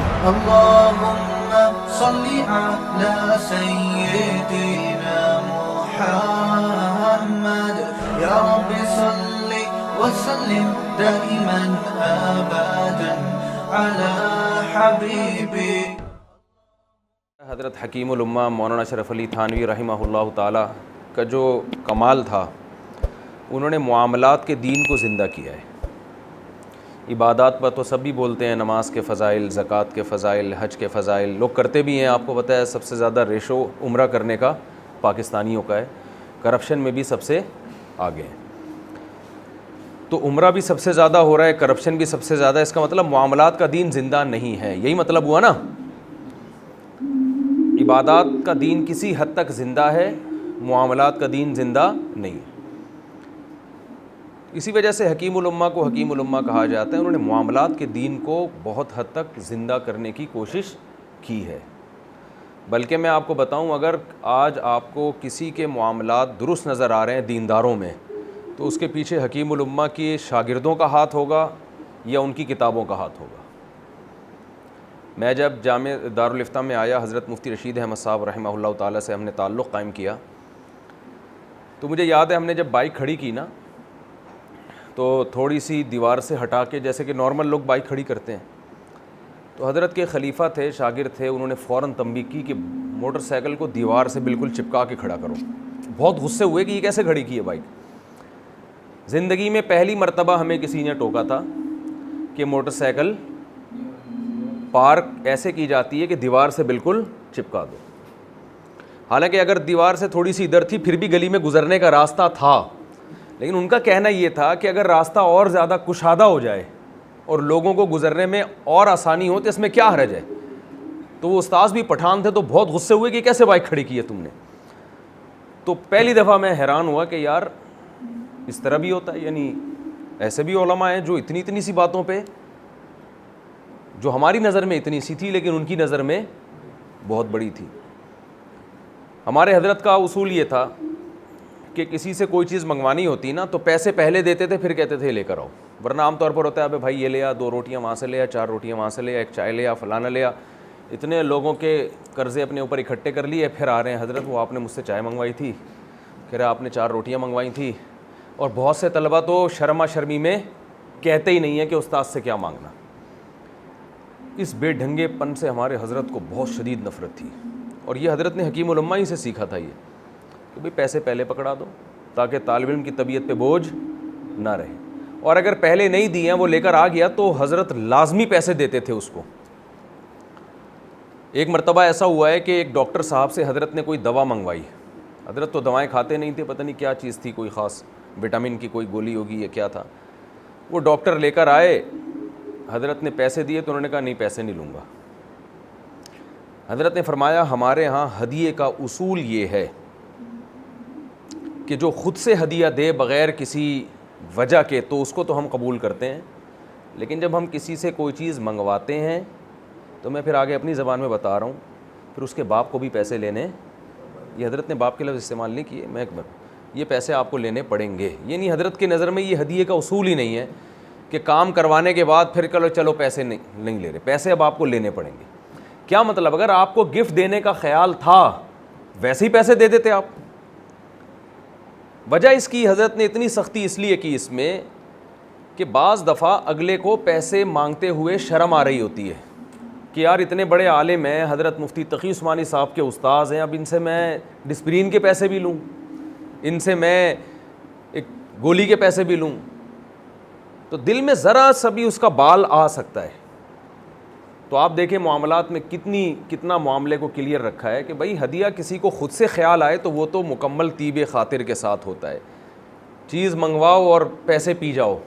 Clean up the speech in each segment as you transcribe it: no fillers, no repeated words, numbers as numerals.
اللهم صل على سيدنا محمد يا رب صل وسلم دائما ابدا على حبيبي. حضرت حکیم الامہ مولانا اشرف علی تھانوی رحمہ اللہ تعالی کا جو کمال تھا، انہوں نے معاملات کے دین کو زندہ کیا ہے. عبادات پر تو سبھی بولتے ہیں، نماز کے فضائل، زکوٰۃ کے فضائل، حج کے فضائل لوگ کرتے بھی ہیں. آپ کو پتہ ہے سب سے زیادہ ریشو عمرہ کرنے کا پاکستانیوں کا ہے، کرپشن میں بھی سب سے آگے ہیں. تو عمرہ بھی سب سے زیادہ ہو رہا ہے، کرپشن بھی سب سے زیادہ ہے. اس کا مطلب معاملات کا دین زندہ نہیں ہے، یہی مطلب ہوا نا. عبادات کا دین کسی حد تک زندہ ہے، معاملات کا دین زندہ نہیں. اسی وجہ سے حکیم الامہ کو حکیم الامہ کہا جاتا ہے. انہوں نے معاملات کے دین کو بہت حد تک زندہ کرنے کی کوشش کی ہے. بلکہ میں آپ کو بتاؤں، اگر آج آپ کو کسی کے معاملات درست نظر آ رہے ہیں دینداروں میں، تو اس کے پیچھے حکیم الامہ کے شاگردوں کا ہاتھ ہوگا یا ان کی کتابوں کا ہاتھ ہوگا. میں جب جامع دارالافتاء میں آیا، حضرت مفتی رشید احمد صاحب رحمہ اللہ تعالیٰ سے ہم نے تعلق قائم کیا، تو مجھے یاد ہے ہم نے جب بائک کھڑی کی نا، تو تھوڑی سی دیوار سے ہٹا کے، جیسے کہ نارمل لوگ بائک کھڑی کرتے ہیں، تو حضرت کے خلیفہ تھے، شاگرد تھے، انہوں نے فوراً تنبیہ کی کہ موٹر سائیکل کو دیوار سے بالکل چپکا کے کھڑا کرو. بہت غصے ہوئے کہ یہ کیسے کھڑی کی ہے بائک. زندگی میں پہلی مرتبہ ہمیں کسی نے ٹوکا تھا کہ موٹر سائیکل پارک ایسے کی جاتی ہے کہ دیوار سے بالکل چپکا دو. حالانکہ اگر دیوار سے تھوڑی سی ادھر تھی پھر بھی گلی میں گزرنے کا راستہ تھا، لیکن ان کا کہنا یہ تھا کہ اگر راستہ اور زیادہ کشادہ ہو جائے اور لوگوں کو گزرنے میں اور آسانی ہو تو اس میں کیا حرج ہے. تو وہ استاذ بھی پٹھان تھے، تو بہت غصے ہوئے کہ کیسے بائک کھڑی کی ہے تم نے. تو پہلی دفعہ میں حیران ہوا کہ یار اس طرح بھی ہوتا ہے. یعنی ایسے بھی علماء ہیں جو اتنی سی باتوں پہ، جو ہماری نظر میں اتنی سی تھی لیکن ان کی نظر میں بہت بڑی تھی. ہمارے حضرت کا اصول یہ تھا کہ کسی سے کوئی چیز منگوانی ہوتی نا تو پیسے پہلے دیتے تھے، پھر کہتے تھے لے کر آؤ. ورنہ عام طور پر ہوتا ہے ابے بھائی یہ لے آ، 2 روٹیاں وہاں سے لے آ، 4 روٹیاں وہاں سے لے آ، ایک چائے لے آ، فلانا لے آ. اتنے لوگوں کے قرضے اپنے اوپر اکٹھے کر لیے، پھر آ رہے ہیں حضرت وہ آپ نے مجھ سے چائے منگوائی تھی، پھر آپ نے 4 روٹیاں منگوائی تھیں. اور بہت سے طلبہ تو شرما شرمی میں کہتے ہی نہیں ہیں کہ استاد سے کیا مانگنا. اس بے ڈھنگے پن سے ہمارے حضرت کو بہت شدید نفرت تھی. اور یہ حضرت نے حکیم الامہ ہی سے سیکھا تھا یہ کہ بھئی پیسے پہلے پکڑا دو تاکہ طالب علم کی طبیعت پہ بوجھ نہ رہے. اور اگر پہلے نہیں دیے ہیں، وہ لے کر آ گیا تو حضرت لازمی پیسے دیتے تھے اس کو. ایک مرتبہ ایسا ہوا ہے کہ ایک ڈاکٹر صاحب سے حضرت نے کوئی دوا منگوائی. حضرت تو دوائیں کھاتے نہیں تھے، پتہ نہیں کیا چیز تھی، کوئی خاص وٹامن کی کوئی گولی ہوگی یا کیا تھا. وہ ڈاکٹر لے کر آئے، حضرت نے پیسے دیے تو انہوں نے کہا نہیں پیسے نہیں لوں گا. حضرت نے فرمایا ہمارے ہاں ہدیے کا اصول یہ ہے کہ جو خود سے ہدیہ دے بغیر کسی وجہ کے تو اس کو تو ہم قبول کرتے ہیں، لیکن جب ہم کسی سے کوئی چیز منگواتے ہیں تو میں پھر آگے اپنی زبان میں بتا رہا ہوں، پھر اس کے باپ کو بھی پیسے لینے. یہ حضرت نے باپ کے لفظ استعمال نہیں کیے، میں یہ پیسے آپ کو لینے پڑیں گے. یہ نہیں، حضرت کی نظر میں یہ ہدیے کا اصول ہی نہیں ہے کہ کام کروانے کے بعد پھر چلو پیسے نہیں لے رہے، پیسے اب آپ کو لینے پڑیں گے. کیا مطلب؟ اگر آپ کو گفٹ دینے کا خیال تھا ویسے ہی پیسے دے دیتے آپ. وجہ اس کی حضرت نے اتنی سختی اس لیے کی اس میں کہ بعض دفعہ اگلے کو پیسے مانگتے ہوئے شرم آ رہی ہوتی ہے کہ یار اتنے بڑے عالم ہیں، حضرت مفتی تقی عثمانی صاحب کے استاذ ہیں، اب ان سے میں ڈسپرین کے پیسے بھی لوں، ان سے میں ایک گولی کے پیسے بھی لوں، تو دل میں ذرا سا بھی اس کا بال آ سکتا ہے. تو آپ دیکھیں معاملات میں کتنا معاملے کو کلیئر رکھا ہے کہ بھائی ہدیہ کسی کو خود سے خیال آئے تو وہ تو مکمل طیب خاطر کے ساتھ ہوتا ہے. چیز منگواؤ اور پیسے پی جاؤ،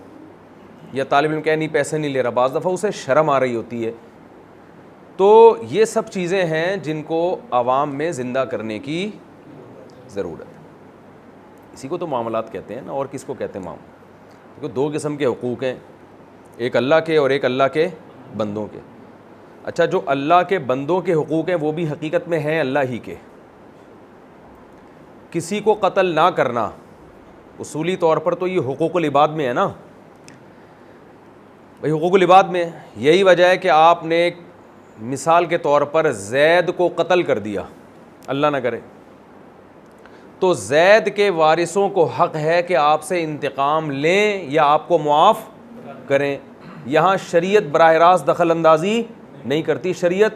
یا طالب علم کہے نہیں پیسے نہیں لے رہا، بعض دفعہ اسے شرم آ رہی ہوتی ہے. تو یہ سب چیزیں ہیں جن کو عوام میں زندہ کرنے کی ضرورت ہے. اسی کو تو معاملات کہتے ہیں نا، اور کس کو کہتے ہیں معاملات؟ کیونکہ 2 قسم کے حقوق ہیں، ایک اللہ کے اور ایک اللہ کے بندوں کے. اچھا، جو اللہ کے بندوں کے حقوق ہیں وہ بھی حقیقت میں ہیں اللہ ہی کے. کسی کو قتل نہ کرنا اصولی طور پر تو یہ حقوق العباد میں ہے نا. بھائی حقوق العباد میں یہی وجہ ہے کہ آپ نے مثال کے طور پر زید کو قتل کر دیا، اللہ نہ کرے، تو زید کے وارثوں کو حق ہے کہ آپ سے انتقام لیں یا آپ کو معاف کریں. یہاں شریعت براہ راست دخل اندازی نہیں کرتی. شریعت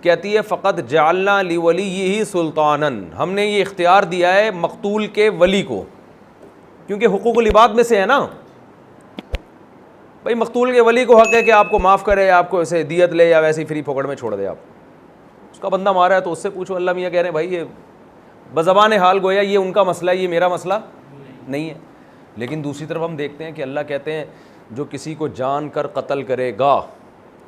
کہتی ہے فقط جعلنا لولیہ سلطانا، ہم نے یہ اختیار دیا ہے مقتول کے ولی کو، کیونکہ حقوق العباد میں سے ہے نا بھائی. مقتول کے ولی کو حق ہے کہ آپ کو معاف کرے، آپ کو ایسے دیت لے یا ویسے فری پھوکڑ میں چھوڑ دے. آپ اس کا بندہ مارا ہے تو اس سے پوچھو. اللہ میاں کہہ رہے ہیں بھائی یہ بزبان حال گویا یہ ان کا مسئلہ ہے، یہ میرا مسئلہ نہیں ہے. لیکن دوسری طرف ہم دیکھتے ہیں کہ اللہ کہتے ہیں جو کسی کو جان کر قتل کرے گا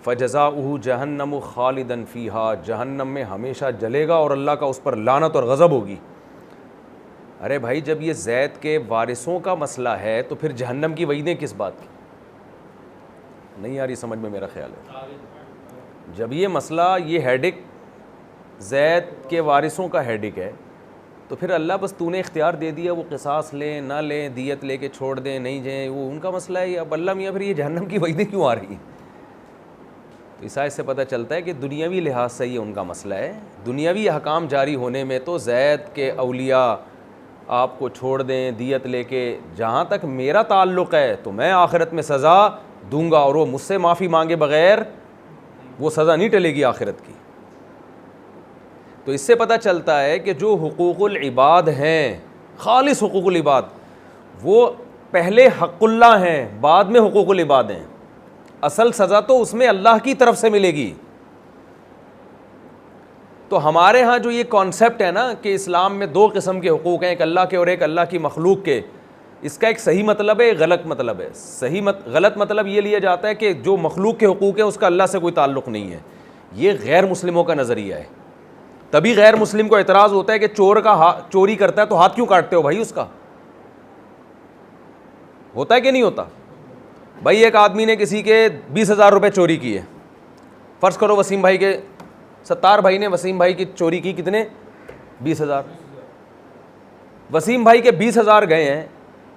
فجزاؤہ جہنم خالدا فیہا، جہنم میں ہمیشہ جلے گا اور اللہ کا اس پر لعنت اور غضب ہوگی. ارے بھائی جب یہ زید کے وارثوں کا مسئلہ ہے تو پھر جہنم کی وعیدیں کس بات کی؟ نہیں آ رہی سمجھ میں میرا خیال ہے. جب یہ مسئلہ یہ ہیڈک زید کے وارثوں کا ہیڈک ہے تو پھر اللہ بس تو نے اختیار دے دیا، وہ قصاص لیں نہ لیں، دیت لے کے چھوڑ دیں نہیں جائیں، وہ ان کا مسئلہ ہے. اب اللہ میاں پھر یہ جہنم کی وعیدیں کیوں آ رہی ہیں؟ تو اس آیت سے پتہ چلتا ہے کہ دنیاوی لحاظ سے یہ ان کا مسئلہ ہے. دنیاوی احکام جاری ہونے میں تو زید کے اولیاء آپ کو چھوڑ دیں دیت لے کے، جہاں تک میرا تعلق ہے تو میں آخرت میں سزا دوں گا، اور وہ مجھ سے معافی مانگے بغیر وہ سزا نہیں ٹلے گی آخرت کی. تو اس سے پتہ چلتا ہے کہ جو حقوق العباد ہیں، خالص حقوق العباد، وہ پہلے حق اللہ ہیں بعد میں حقوق العباد ہیں. اصل سزا تو اس میں اللہ کی طرف سے ملے گی. تو ہمارے ہاں جو یہ کانسیپٹ ہے نا کہ اسلام میں دو قسم کے حقوق ہیں، ایک اللہ کے اور ایک اللہ کی مخلوق کے، اس کا ایک صحیح مطلب ہے ایک غلط مطلب ہے. غلط مطلب یہ لیا جاتا ہے کہ جو مخلوق کے حقوق ہیں اس کا اللہ سے کوئی تعلق نہیں ہے. یہ غیر مسلموں کا نظریہ ہے. تبھی غیر مسلم کو اعتراض ہوتا ہے کہ چور کا چوری کرتا ہے تو ہاتھ کیوں کاٹتے ہو بھائی؟ اس کا ہوتا ہے کہ نہیں ہوتا؟ بھائی ایک آدمی نے کسی کے 20,000 روپے چوری کیے، فرض کرو وسیم بھائی کے، ستار بھائی نے وسیم بھائی کی چوری کی، کتنے؟ 20,000. وسیم بھائی کے 20,000 گئے ہیں.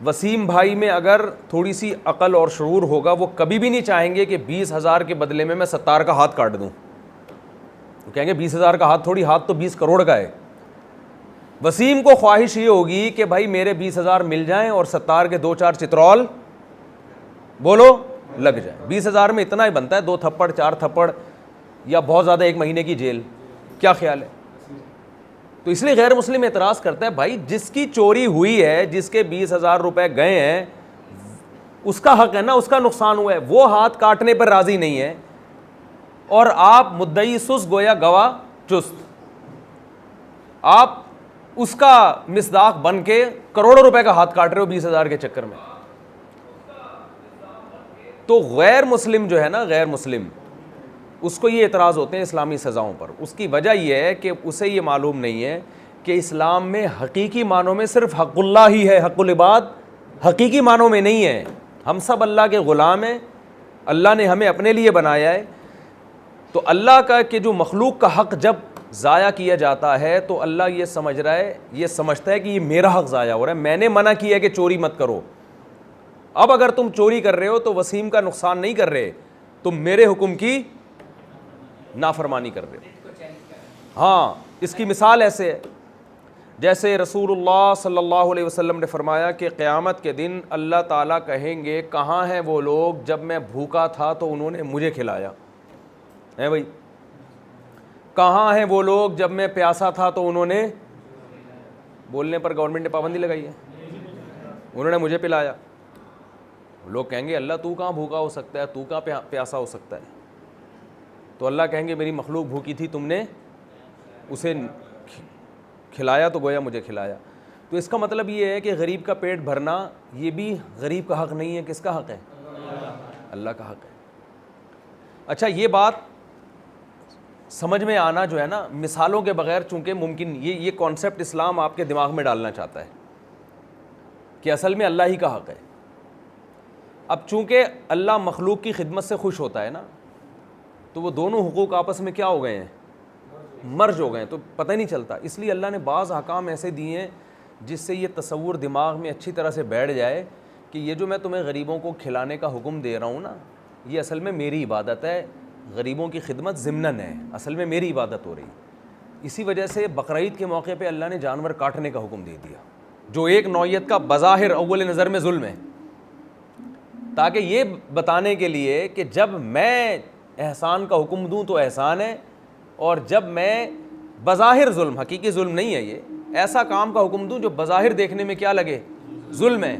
وسیم بھائی میں اگر تھوڑی سی عقل اور شعور ہوگا وہ کبھی بھی نہیں چاہیں گے کہ 20,000 کے بدلے میں ستار کا ہاتھ کاٹ دوں. تو کہیں گے 20,000 کا ہاتھ تھوڑی، ہاتھ تو 20 کروڑ کا ہے. وسیم کو خواہش یہ ہوگی کہ بھائی میرے 20,000 مل جائیں اور ستار کے 2-4 چترول بولو لگ جائیں. 20,000 میں اتنا ہی بنتا ہے، 2 تھپڑ 4 تھپڑ یا بہت زیادہ 1 مہینے کی جیل. کیا خیال ہے؟ تو اس لیے غیر مسلم اعتراض کرتا ہے بھائی جس کی چوری ہوئی ہے، جس کے 20,000 روپے گئے ہیں، اس کا حق ہے نا، اس کا نقصان ہوا ہے، وہ ہاتھ کاٹنے پر راضی نہیں ہے، اور آپ مدعی سست گویا گواہ چست، آپ اس کا مصداق بن کے کروڑوں روپے کا ہاتھ کاٹ رہے ہو 20,000 کے چکر میں. تو غیر مسلم جو ہے نا، غیر مسلم، اس کو یہ اعتراض ہوتے ہیں اسلامی سزاؤں پر. اس کی وجہ یہ ہے کہ اسے یہ معلوم نہیں ہے کہ اسلام میں حقیقی معنوں میں صرف حق اللہ ہی ہے، حق العباد حقیقی معنوں میں نہیں ہے. ہم سب اللہ کے غلام ہیں، اللہ نے ہمیں اپنے لیے بنایا ہے. تو اللہ کا کہ جو مخلوق کا حق جب ضائع کیا جاتا ہے تو اللہ یہ سمجھ رہا ہے، یہ سمجھتا ہے کہ یہ میرا حق ضائع ہو رہا ہے، میں نے منع کیا ہے کہ چوری مت کرو. اب اگر تم چوری کر رہے ہو تو وسیم کا نقصان نہیں کر رہے، تم میرے حکم کی نافرمانی کر رہے ہو. ہاں اس کی مثال ایسے ہے جیسے رسول اللہ صلی اللہ علیہ وسلم نے فرمایا کہ قیامت کے دن اللہ تعالیٰ کہیں گے کہاں ہیں وہ لوگ جب میں بھوکا تھا تو انہوں نے مجھے کھلایا ہے بھائی، کہاں ہیں وہ لوگ جب میں پیاسا تھا تو انہوں نے، بولنے پر گورنمنٹ نے پابندی لگائی ہے، انہوں نے مجھے پلایا. لوگ کہیں گے اللہ تو کہاں بھوکا ہو سکتا ہے، تو کہاں پیاسا ہو سکتا ہے؟ تو اللہ کہیں گے میری مخلوق بھوکی تھی، تم نے اسے کھلایا تو گویا مجھے کھلایا. تو اس کا مطلب یہ ہے کہ غریب کا پیٹ بھرنا یہ بھی غریب کا حق نہیں ہے، کس کا حق ہے؟ اللہ کا حق ہے. اچھا یہ بات سمجھ میں آنا جو ہے نا مثالوں کے بغیر، چونکہ ممکن یہ کانسیپٹ اسلام آپ کے دماغ میں ڈالنا چاہتا ہے کہ اصل میں اللہ ہی کا حق ہے. اب چونکہ اللہ مخلوق کی خدمت سے خوش ہوتا ہے نا، تو وہ دونوں حقوق آپس میں کیا ہو گئے ہیں؟ مرج ہو گئے ہیں، تو پتہ ہی نہیں چلتا. اس لیے اللہ نے بعض احکام ایسے دیے ہیں جس سے یہ تصور دماغ میں اچھی طرح سے بیٹھ جائے کہ یہ جو میں تمہیں غریبوں کو کھلانے کا حکم دے رہا ہوں نا، یہ اصل میں میری عبادت ہے، غریبوں کی خدمت ضمناً ہے، اصل میں میری عبادت ہو رہی ہے. اسی وجہ سے بقرعید کے موقع پہ اللہ نے جانور کاٹنے کا حکم دے دیا، جو ایک نوعیت کا بظاہر اول نظر میں ظلم ہے، تاکہ یہ بتانے کے لیے کہ جب میں احسان کا حکم دوں تو احسان ہے، اور جب میں بظاہر ظلم، حقیقی ظلم نہیں ہے یہ، ایسا کام کا حکم دوں جو بظاہر دیکھنے میں کیا لگے ظلم ہے،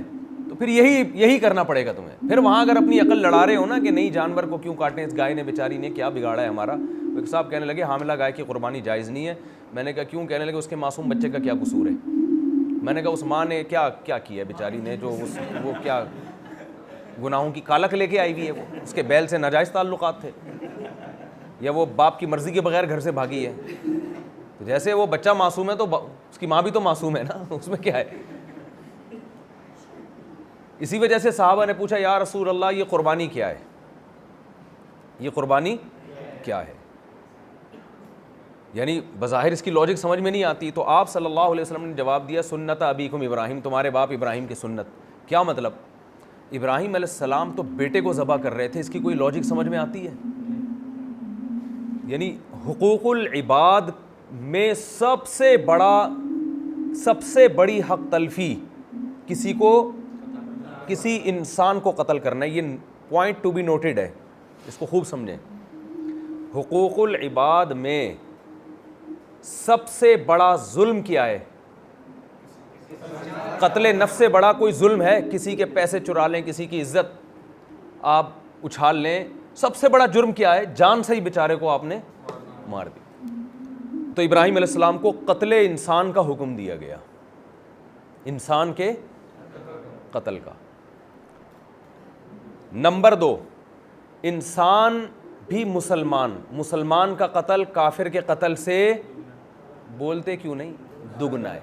تو پھر یہی کرنا پڑے گا تمہیں. پھر وہاں اگر اپنی عقل لڑا رہے ہو نا کہ نہیں جانور کو کیوں کاٹیں، اس گائے نے بیچاری نے کیا بگاڑا ہے ہمارا. ایک صاحب کہنے لگے حاملہ گائے کی قربانی جائز نہیں ہے. میں نے کہا کیوں؟ کہنے لگے اس کے معصوم بچے کا کیا قصور ہے. میں نے کہا اس ماں نے کیا کیا بیچاری نے، جو وہ کیا گناہوں کی کالک لے کے آئی ہوئی ہے، وہ اس کے بیل سے ناجائز تعلقات تھے، یا وہ باپ کی مرضی کے بغیر گھر سے بھاگی ہے. تو جیسے وہ بچہ معصوم ہے تو اس کی ماں بھی تو معصوم ہے نا، اس میں کیا ہے. اسی وجہ سے صحابہ نے پوچھا یا رسول اللہ یہ قربانی کیا ہے، یہ قربانی کیا ہے؟ یعنی بظاہر اس کی لاجک سمجھ میں نہیں آتی. تو آپ صلی اللہ علیہ وسلم نے جواب دیا سنت ابیکم ابراہیم، تمہارے باپ ابراہیم کی سنت. کیا مطلب؟ ابراہیم علیہ السلام تو بیٹے کو ذبح کر رہے تھے، اس کی کوئی لاجک سمجھ میں آتی ہے؟ یعنی حقوق العباد میں سب سے بڑی حق تلفی کسی انسان کو قتل کرنا ہے. یہ پوائنٹ ٹو بی نوٹڈ ہے، اس کو خوب سمجھیں. حقوق العباد میں سب سے بڑا ظلم کیا ہے؟ قتل نفس سے بڑا کوئی ظلم ہے؟ کسی کے پیسے چرا لیں، کسی کی عزت آپ اچھال لیں، سب سے بڑا جرم کیا ہے؟ جان سے ہی بیچارے کو آپ نے مار دی. تو ابراہیم علیہ السلام کو قتل انسان کا حکم دیا گیا، انسان کے قتل کا. نمبر 2، انسان بھی مسلمان کا قتل کافر کے قتل سے بولتے کیوں نہیں؟ دگنا ہے.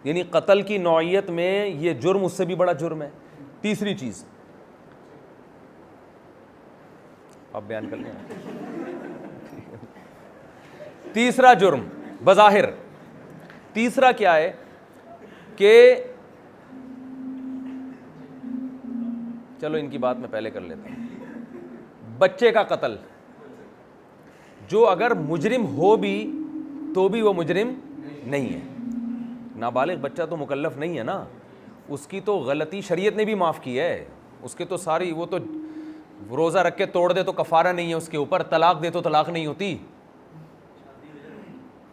یعنی قتل کی نوعیت میں یہ جرم اس سے بھی بڑا جرم ہے. تیسری چیز آپ بیان کر لیں. تیسرا جرم بظاہر، تیسرا کیا ہے کہ چلو ان کی بات میں پہلے کر لیتا ہوں. بچے کا قتل، جو اگر مجرم ہو بھی تو بھی وہ مجرم نہیں ہے. نابالغ بچہ تو مکلف نہیں ہے نا، اس کی تو غلطی شریعت نے بھی معاف کی ہے. اس کے تو ساری، وہ تو روزہ رکھ کے توڑ دے تو کفارہ نہیں ہے اس کے اوپر، طلاق دے تو طلاق نہیں ہوتی،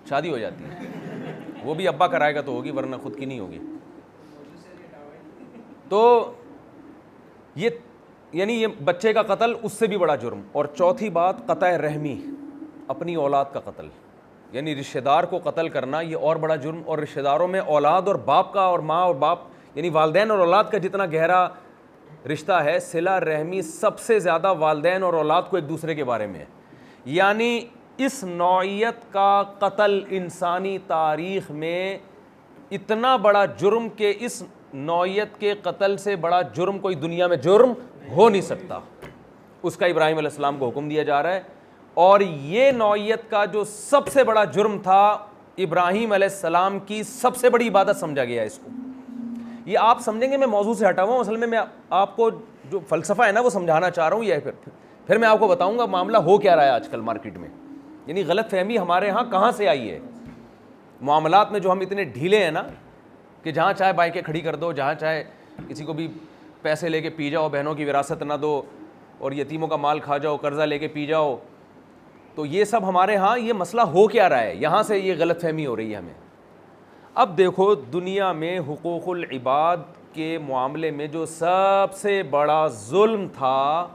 شادی ہو جاتی ہے. وہ بھی ابا کرائے گا تو ہوگی، ورنہ خود کی نہیں ہوگی. تو یہ یعنی یہ بچے کا قتل اس سے بھی بڑا جرم. اور چوتھی بات قطع رحمی، اپنی اولاد کا قتل، یعنی رشتہ دار کو قتل کرنا یہ اور بڑا جرم. اور رشتہ داروں میں اولاد اور باپ کا، اور ماں اور باپ یعنی والدین اور اولاد کا جتنا گہرا رشتہ ہے، صلہ رحمی سب سے زیادہ والدین اور اولاد کو ایک دوسرے کے بارے میں ہے. یعنی اس نوعیت کا قتل انسانی تاریخ میں اتنا بڑا جرم کہ اس نوعیت کے قتل سے بڑا جرم کوئی دنیا میں جرم ہو نہیں سکتا. اس کا ابراہیم علیہ السلام کو حکم دیا جا رہا ہے. اور یہ نوعیت کا جو سب سے بڑا جرم تھا، ابراہیم علیہ السلام کی سب سے بڑی عبادت سمجھا گیا ہے اس کو. یہ آپ سمجھیں گے میں موضوع سے ہٹا ہوا ہوں، اصل میں آپ کو جو فلسفہ ہے نا وہ سمجھانا چاہ رہا ہوں. یہ پھر میں آپ کو بتاؤں گا معاملہ ہو کیا رہا ہے آج کل مارکیٹ میں. یعنی غلط فہمی ہمارے ہاں کہاں سے آئی ہے. معاملات میں جو ہم اتنے ڈھیلے ہیں نا کہ جہاں چاہے بائکیں کھڑی کر دو، جہاں چاہے کسی کو بھی پیسے لے کے پی جاؤ، بہنوں کی وراثت نہ دو اور یتیموں کا مال کھا جاؤ، قرضہ لے کے پی جاؤ. تو یہ سب ہمارے ہاں یہ مسئلہ ہو کیا رہا ہے، یہاں سے یہ غلط فہمی ہو رہی ہے ہمیں. اب دیکھو دنیا میں حقوق العباد کے معاملے میں جو سب سے بڑا ظلم تھا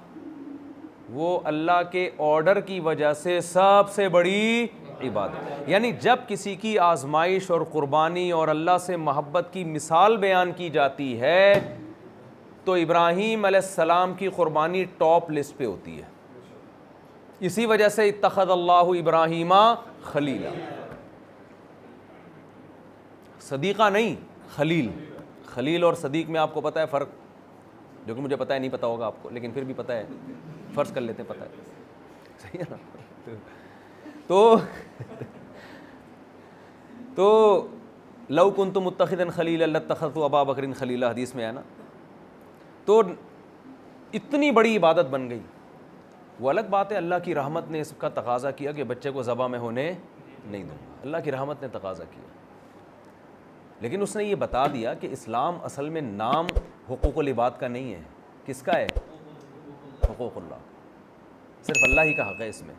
وہ اللہ کے آرڈر کی وجہ سے سب سے بڑی عبادت. یعنی جب کسی کی آزمائش اور قربانی اور اللہ سے محبت کی مثال بیان کی جاتی ہے تو ابراہیم علیہ السلام کی قربانی ٹاپ لسٹ پہ ہوتی ہے. اسی وجہ سے اتخذ اللہ ابراہیم خلیلا، صدیقہ نہیں خلیل. خلیل اور صدیق میں آپ کو پتہ ہے فرق، جو کہ مجھے پتہ ہے نہیں پتہ ہوگا آپ کو، لیکن پھر بھی پتہ ہے، فرض کر لیتے ہیں پتہ ہے. صحیح ہے نا. تو لو کنت متخذا خلیلا لاتخذت ابا بکر خلیلا، حدیث میں ہے نا. تو اتنی بڑی عبادت بن گئی. وہ الگ بات ہے اللہ کی رحمت نے اس کا تقاضا کیا کہ بچے کو ذبح میں ہونے نہیں دوں گا، اللہ کی رحمت نے تقاضا کیا، لیکن اس نے یہ بتا دیا کہ اسلام اصل میں نام حقوق العباد کا نہیں ہے، کس کا ہے؟ حقوق اللہ، صرف اللہ ہی کا حق ہے اس میں۔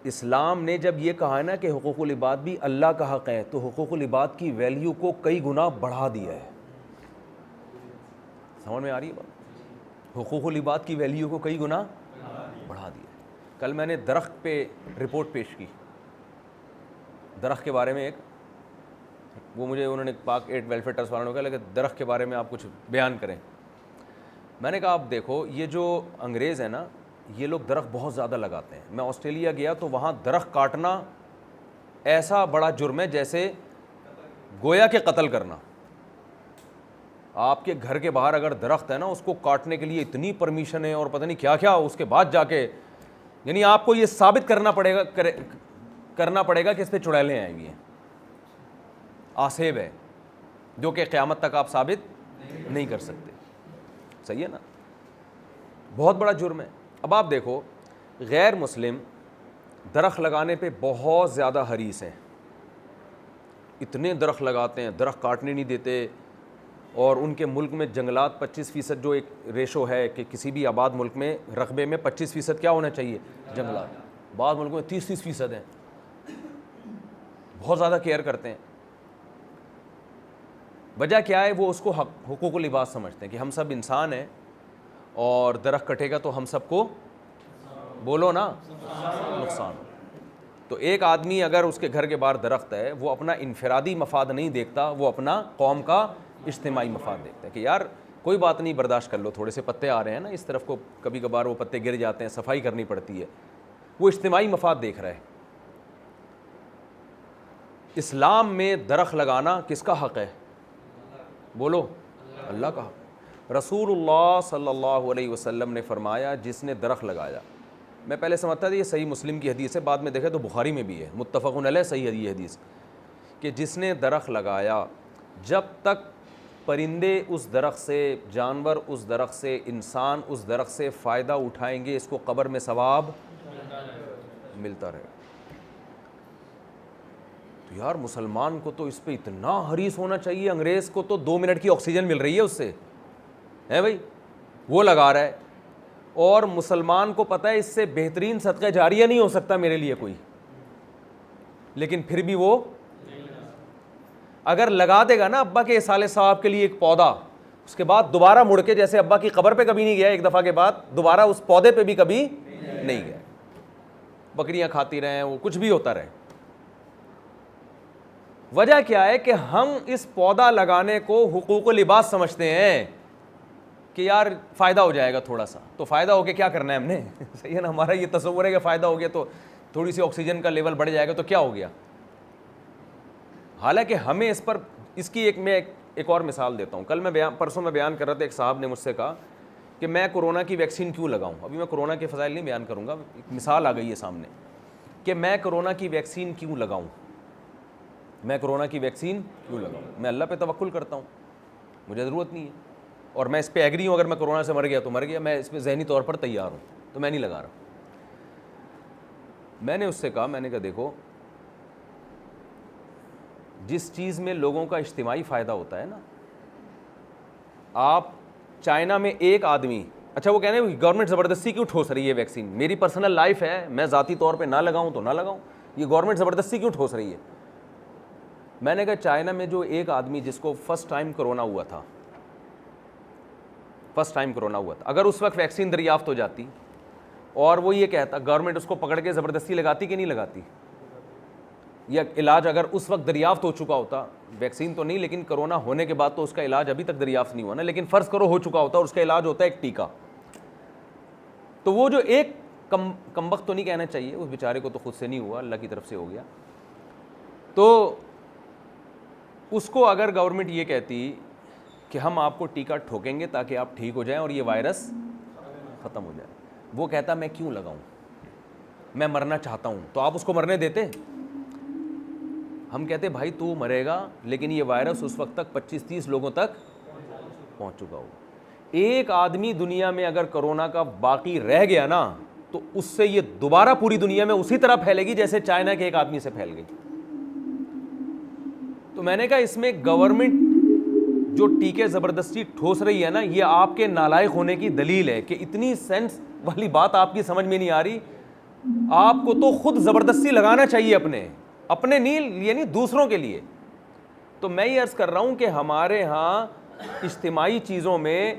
اسلام نے جب یہ کہا ہے نا کہ حقوق العباد بھی اللہ کا حق ہے، تو حقوق العباد کی ویلیو کو کئی گنا بڑھا دیا ہے۔ سمجھ میں آ رہی ہے بات؟ حقوق العباد کی ویلیو کو کئی گنا بڑھا دیا ہے۔ کل میں نے درخت پہ رپورٹ پیش کی، درخت کے بارے میں ایک، وہ مجھے انہوں نے پاک ایڈ ویلفیئر ٹرسٹ والوں نے کہا کہ درخت کے بارے میں آپ کچھ بیان کریں۔ میں نے کہا آپ دیکھو، یہ جو انگریز ہیں نا، یہ لوگ درخت بہت زیادہ لگاتے ہیں۔ میں آسٹریلیا گیا تو وہاں درخت کاٹنا ایسا بڑا جرم ہے جیسے گویا کہ قتل کرنا۔ آپ کے گھر کے باہر اگر درخت ہے نا، اس کو کاٹنے کے لیے اتنی پرمیشن ہے اور پتہ نہیں کیا کیا، اس کے بعد جا کے یعنی آپ کو یہ ثابت کرنا پڑے گا کہ اس پہ چڑیلیں آئی ہوئی ہیں، آسیب ہے، جو کہ قیامت تک آپ ثابت نہیں کر سکتے۔ صحیح ہے نا؟ بہت بڑا جرم ہے۔ اب آپ دیکھو، غیر مسلم درخت لگانے پہ بہت زیادہ حریص ہیں، اتنے درخت لگاتے ہیں، درخت کاٹنے نہیں دیتے، اور ان کے ملک میں جنگلات 25% جو ایک ریشو ہے کہ کسی بھی آباد ملک میں رقبے میں 25% کیا ہونا چاہیے؟ جنگلات۔ بعض ملکوں میں 30% ہیں، بہت زیادہ کیئر کرتے ہیں۔ وجہ کیا ہے؟ وہ اس کو حقوق العباد سمجھتے ہیں کہ ہم سب انسان ہیں، اور درخت کٹے گا تو ہم سب کو، بولو نا، نقصان۔ تو ایک آدمی اگر اس کے گھر کے باہر درخت ہے، وہ اپنا انفرادی مفاد نہیں دیکھتا، وہ اپنا قوم کا اجتماعی مفاد دیکھتا ہے کہ یار کوئی بات نہیں، برداشت کر لو، تھوڑے سے پتے آ رہے ہیں نا اس طرف کو، کبھی کبھار وہ پتے گر جاتے ہیں، صفائی کرنی پڑتی ہے، وہ اجتماعی مفاد دیکھ رہا ہے۔ اسلام میں درخت لگانا کس کا حق ہے؟ بولو، اللہ کا حق۔ رسول اللہ صلی اللہ علیہ وسلم نے فرمایا جس نے درخت لگایا، میں پہلے سمجھتا تھا یہ صحیح مسلم کی حدیث ہے، بعد میں دیکھا تو بخاری میں بھی ہے، متفق علیہ صحیح حدیث، کہ جس نے درخت لگایا، جب تک پرندے اس درخت سے، جانور اس درخت سے، انسان اس درخت سے فائدہ اٹھائیں گے، اس کو قبر میں ثواب ملتا رہے۔ تو یار مسلمان کو تو اس پہ اتنا حریص ہونا چاہیے، انگریز کو تو 2 منٹ کی آکسیجن مل رہی ہے اس سے، ہے بھائی، وہ لگا رہا ہے، اور مسلمان کو پتہ ہے اس سے بہترین صدقہ جاریہ نہیں ہو سکتا میرے لیے کوئی، لیکن پھر بھی وہ اگر لگا دے گا نا ابا کے سالے صاحب کے لیے ایک پودا، اس کے بعد دوبارہ مڑ کے جیسے ابا کی قبر پہ کبھی نہیں گیا ایک دفعہ کے بعد، دوبارہ اس پودے پہ بھی کبھی نہیں گیا، بکریاں کھاتی رہیں، وہ کچھ بھی ہوتا رہے۔ وجہ کیا ہے کہ ہم اس پودا لگانے کو حقوق العباد سمجھتے ہیں کہ یار فائدہ ہو جائے گا تھوڑا سا، تو فائدہ ہو کے کیا کرنا ہے ہم نے؟ صحیح ہے نا، ہمارا یہ تصور ہے کہ فائدہ ہو گیا تو تھوڑی سی آکسیجن کا لیول بڑھ جائے گا تو کیا ہو گیا، حالانکہ ہمیں اس پر، اس کی ایک اور مثال دیتا ہوں۔ کل پرسوں میں بیان کر رہا تھا، ایک صاحب نے مجھ سے کہا کہ میں کورونا کی ویکسین کیوں لگاؤں۔ ابھی میں کورونا کے فضائل نہیں بیان کروں گا، ایک مثال آ گئی ہے سامنے کہ میں کورونا کی ویکسین کیوں لگاؤں، میں کورونا کی ویکسین کیوں لگاؤں؟ میں اللہ پہ توکل کرتا ہوں، مجھے ضرورت نہیں ہے، اور میں اس پہ ایگری ہوں، اگر میں کورونا سے مر گیا تو مر گیا، میں اس پہ ذہنی طور پر تیار ہوں، تو میں نہیں لگا رہا۔ میں نے اس سے کہا، میں نے کہا دیکھو، جس چیز میں لوگوں کا اجتماعی فائدہ ہوتا ہے نا، آپ چائنا میں ایک آدمی، اچھا وہ کہنے گورنمنٹ زبردستی کیوں ٹھوس رہی ہے ویکسین، میری پرسنل لائف ہے، میں ذاتی طور پہ نہ لگاؤں تو نہ لگاؤں، یہ گورنمنٹ زبردستی کیوں ٹھوس رہی ہے؟ میں نے کہا چائنا میں جو ایک آدمی جس کو فرسٹ ٹائم کرونا ہوا تھا، اگر اس وقت ویکسین دریافت ہو جاتی اور وہ یہ کہتا، گورنمنٹ اس کو پکڑ کے زبردستی لگاتی کہ نہیں لگاتی، یا علاج اگر اس وقت دریافت ہو چکا ہوتا، ویکسین تو نہیں لیکن کرونا ہونے کے بعد تو اس کا علاج ابھی تک دریافت نہیں ہوا نا، لیکن فرض کرو ہو چکا ہوتا اور اس کا علاج ہوتا ہے ایک ٹیکہ، تو وہ جو ایک کمبخت تو نہیں کہنا چاہیے، اس بیچارے کو تو خود سے نہیں ہوا، اللہ کی طرف سے ہو گیا، تو اس کو اگر گورنمنٹ یہ کہتی کہ ہم آپ کو ٹیکہ ٹھوکیں گے تاکہ آپ ٹھیک ہو جائیں اور یہ وائرس ختم ہو جائے، وہ کہتا میں کیوں لگاؤں، میں مرنا چاہتا ہوں، تو آپ اس کو مرنے دیتے؟ ہم کہتے بھائی تو مرے گا لیکن یہ وائرس اس وقت تک 25-30 لوگوں تک پہنچ چکا ہوگا۔ ایک آدمی دنیا میں اگر کرونا کا باقی رہ گیا نا تو تو اس سے یہ دوبارہ پوری دنیا میں اسی طرح پھیلے گی جیسے چائنا کے ایک آدمی سے پھیل گئی. تو میں نے کہا اس میں گورنمنٹ جو ٹیکے زبردستی ٹھوس رہی ہے نا, یہ آپ کے نالائق ہونے کی دلیل ہے کہ اتنی سینس والی بات آپ کی سمجھ میں نہیں آ رہی. آپ کو تو خود زبردستی لگانا چاہیے اپنے نہیں یعنی دوسروں کے لیے. تو میں یہ عرض کر رہا ہوں کہ ہمارے ہاں اجتماعی چیزوں میں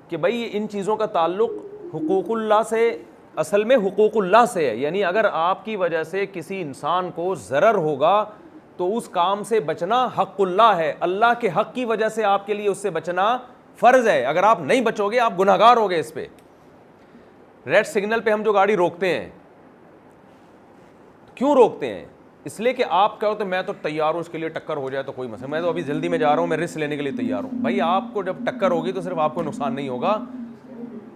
کہ بھائی ان چیزوں کا تعلق حقوق اللہ سے, اصل میں حقوق اللہ سے ہے. یعنی اگر آپ کی وجہ سے کسی انسان کو ضرر ہوگا تو اس کام سے بچنا حق اللہ ہے. اللہ کے حق کی وجہ سے آپ کے لیے اس سے بچنا فرض ہے. اگر آپ نہیں بچو گے آپ گناہگار ہوگے. اس پہ ریڈ سگنل پہ ہم جو گاڑی روکتے ہیں, کیوں روکتے ہیں؟ اس لیے کہ آپ کہو تو میں تو تیار ہوں اس کے لیے, ٹکر ہو جائے تو کوئی مسئلہ, میں تو ابھی جلدی میں جا رہا ہوں, میں رسک لینے کے لیے تیار ہوں. بھائی آپ کو جب ٹکر ہوگی تو صرف آپ کو نقصان نہیں ہوگا,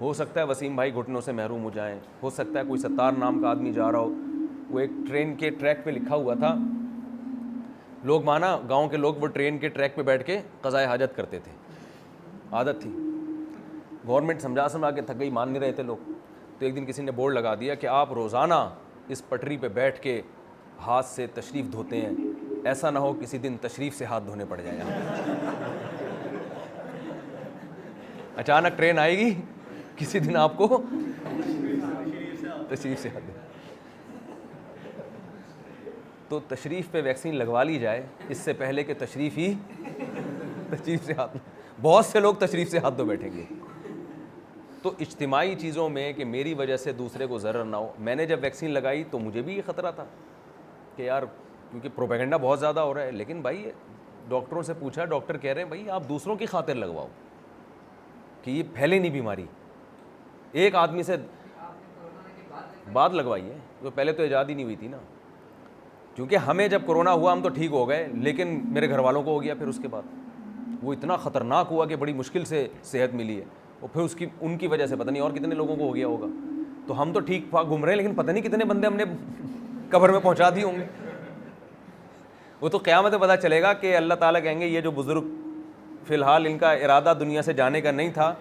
ہو سکتا ہے وسیم بھائی گھٹنوں سے محروم ہو جائیں, ہو سکتا ہے کوئی ستار نام کا آدمی جا رہا ہو. وہ ایک ٹرین کے ٹریک پہ لکھا ہوا تھا, لوگ مانا گاؤں کے لوگ وہ ٹرین کے ٹریک پہ بیٹھ کے قضائے حاجت کرتے تھے, عادت تھی. گورنمنٹ سمجھا کے تھک گئی, مان نہیں رہے تھے لوگ. تو ایک دن کسی نے بورڈ لگا دیا کہ آپ روزانہ اس پٹری پہ بیٹھ کے ہاتھ سے تشریف دھوتے ہیں, ایسا نہ ہو کسی دن تشریف سے ہاتھ دھونے پڑ جائیں. اچانک ٹرین آئے گی, کسی دن آپ کو تشریف سے ہاتھ دھونے. تو تشریف پہ ویکسین لگوا لی جائے اس سے پہلے کہ تشریف سے ہاتھ, بہت سے لوگ تشریف سے ہاتھ دھو بیٹھیں گے. تو اجتماعی چیزوں میں کہ میری وجہ سے دوسرے کو ضرر نہ ہو. میں نے جب ویکسین لگائی تو مجھے بھی یہ خطرہ تھا کہ یار کیونکہ پروپیگنڈا بہت زیادہ ہو رہا ہے, لیکن بھائی ڈاکٹروں سے پوچھا, ڈاکٹر کہہ رہے ہیں بھائی آپ دوسروں کی خاطر لگواؤ کہ یہ پھیلے نہیں بیماری. ایک آدمی سے بعد لگوائی ہے, تو پہلے تو ایجاد ہی نہیں ہوئی تھی نا, کیونکہ ہمیں جب کورونا ہوا ہم تو ٹھیک ہو گئے, لیکن میرے گھر والوں کو ہو گیا. پھر اس کے بعد وہ اتنا خطرناک ہوا کہ بڑی مشکل سے صحت ملی ہے, اور پھر ان کی وجہ سے پتہ نہیں اور کتنے لوگوں کو ہو گیا ہوگا. تو ہم تو ٹھیک ٹھاک گھوم رہے ہیں, لیکن پتہ نہیں کتنے بندے ہم نے قبر میں پہنچا دیے ہوں گے. وہ تو قیامت میں پتہ چلے گا کہ اللہ تعالیٰ کہیں گے یہ جو بزرگ فی الحال ان کا ارادہ دنیا سے جانے کا نہیں تھا,